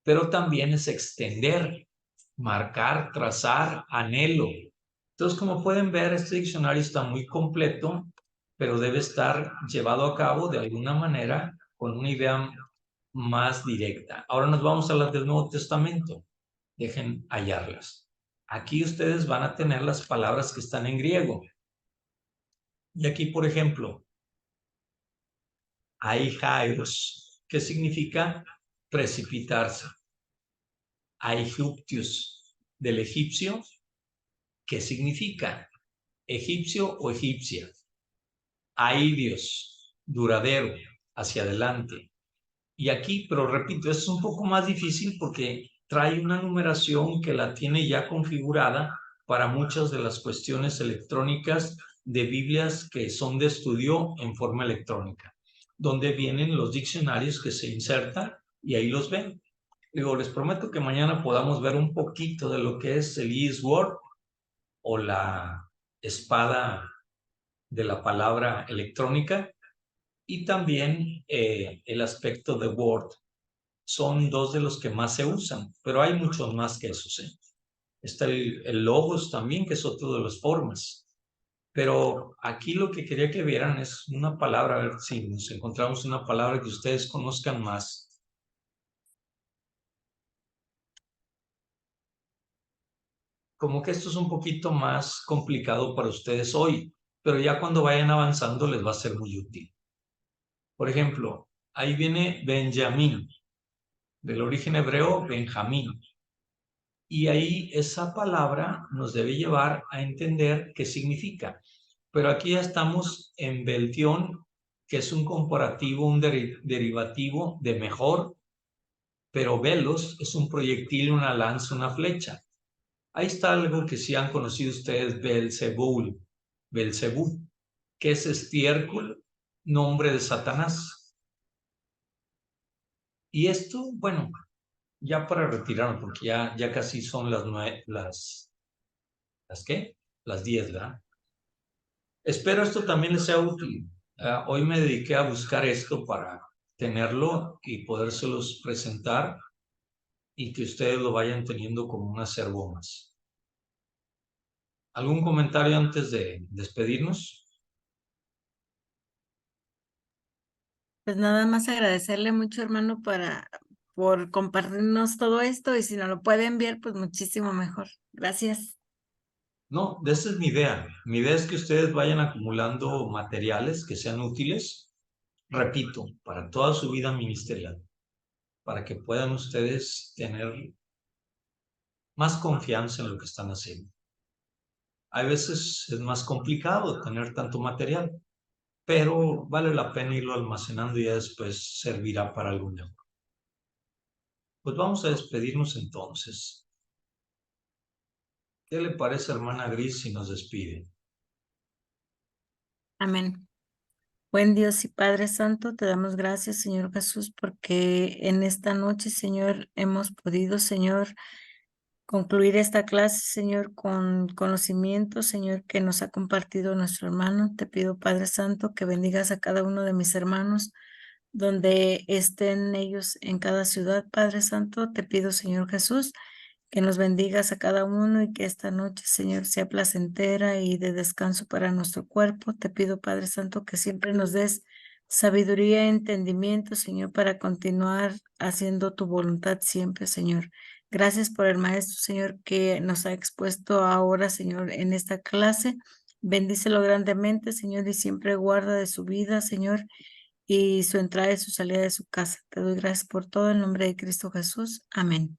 Speaker 1: Pero también es extender, marcar, trazar, anhelo. Entonces, como pueden ver, este diccionario está muy completo, pero debe estar llevado a cabo de alguna manera con una idea más directa. Ahora nos vamos a las del Nuevo Testamento. Dejen hallarlas. Aquí ustedes van a tener las palabras que están en griego. Y aquí, por ejemplo, aijairos, que significa precipitarse. Aegyptius, del egipcio, ¿qué significa? Egipcio o egipcia. Aidios, duradero, hacia adelante. Y aquí, pero repito, es un poco más difícil porque trae una numeración que la tiene ya configurada para muchas de las cuestiones electrónicas de Biblias que son de estudio en forma electrónica, donde vienen los diccionarios que se insertan y ahí los ven. Digo, les prometo que mañana podamos ver un poquito de lo que es el eSword o la espada de la palabra electrónica y también el aspecto de Word. Son dos de los que más se usan, pero hay muchos más que esos. Está el Logos también, que es otro de las formas. Pero aquí lo que quería que vieran es una palabra, a ver si nos encontramos una palabra que ustedes conozcan más. Como que esto es un poquito más complicado para ustedes hoy, pero ya cuando vayan avanzando les va a ser muy útil. Por ejemplo, ahí viene Benjamín, del origen hebreo Benjamín. Y ahí esa palabra nos debe llevar a entender qué significa. Pero aquí ya estamos en Beltión, que es un comparativo, un derivativo de mejor, pero velos es un proyectil, una lanza, una flecha. Ahí está algo que sí han conocido ustedes, Belzebú, que es estiércol, nombre de Satanás. Y esto, bueno, ya para retirarnos, porque ya casi son ¿las qué? Las 10, ¿verdad? Espero esto también les sea útil. Hoy me dediqué a buscar esto para tenerlo y podérselos presentar y que ustedes lo vayan teniendo como un acervo más. ¿Algún comentario antes de despedirnos?
Speaker 5: Pues nada más agradecerle mucho, hermano, por compartirnos todo esto y si nos lo puede enviar, pues muchísimo mejor. Gracias.
Speaker 1: No, esa es mi idea. Mi idea es que ustedes vayan acumulando materiales que sean útiles, repito, para toda su vida ministerial, para que puedan ustedes tener más confianza en lo que están haciendo. Hay veces es más complicado tener tanto material, pero vale la pena irlo almacenando y ya después servirá para algo mejor. Pues vamos a despedirnos entonces. ¿Qué le parece, hermana Gris, si nos despide?
Speaker 5: Amén. Buen Dios y Padre Santo, te damos gracias, Señor Jesús, porque en esta noche, Señor, hemos podido, Señor, concluir esta clase, Señor, con conocimiento, Señor, que nos ha compartido nuestro hermano. Te pido, Padre Santo, que bendigas a cada uno de mis hermanos, donde estén ellos en cada ciudad, Padre Santo. Te pido, Señor Jesús, que nos bendigas a cada uno y que esta noche, Señor, sea placentera y de descanso para nuestro cuerpo. Te pido, Padre Santo, que siempre nos des sabiduría y entendimiento, Señor, para continuar haciendo tu voluntad siempre, Señor. Gracias por el maestro, Señor, que nos ha expuesto ahora, Señor, en esta clase. Bendícelo grandemente, Señor, y siempre guarda de su vida, Señor, y su entrada y su salida de su casa. Te doy gracias por todo en nombre de Cristo Jesús. Amén.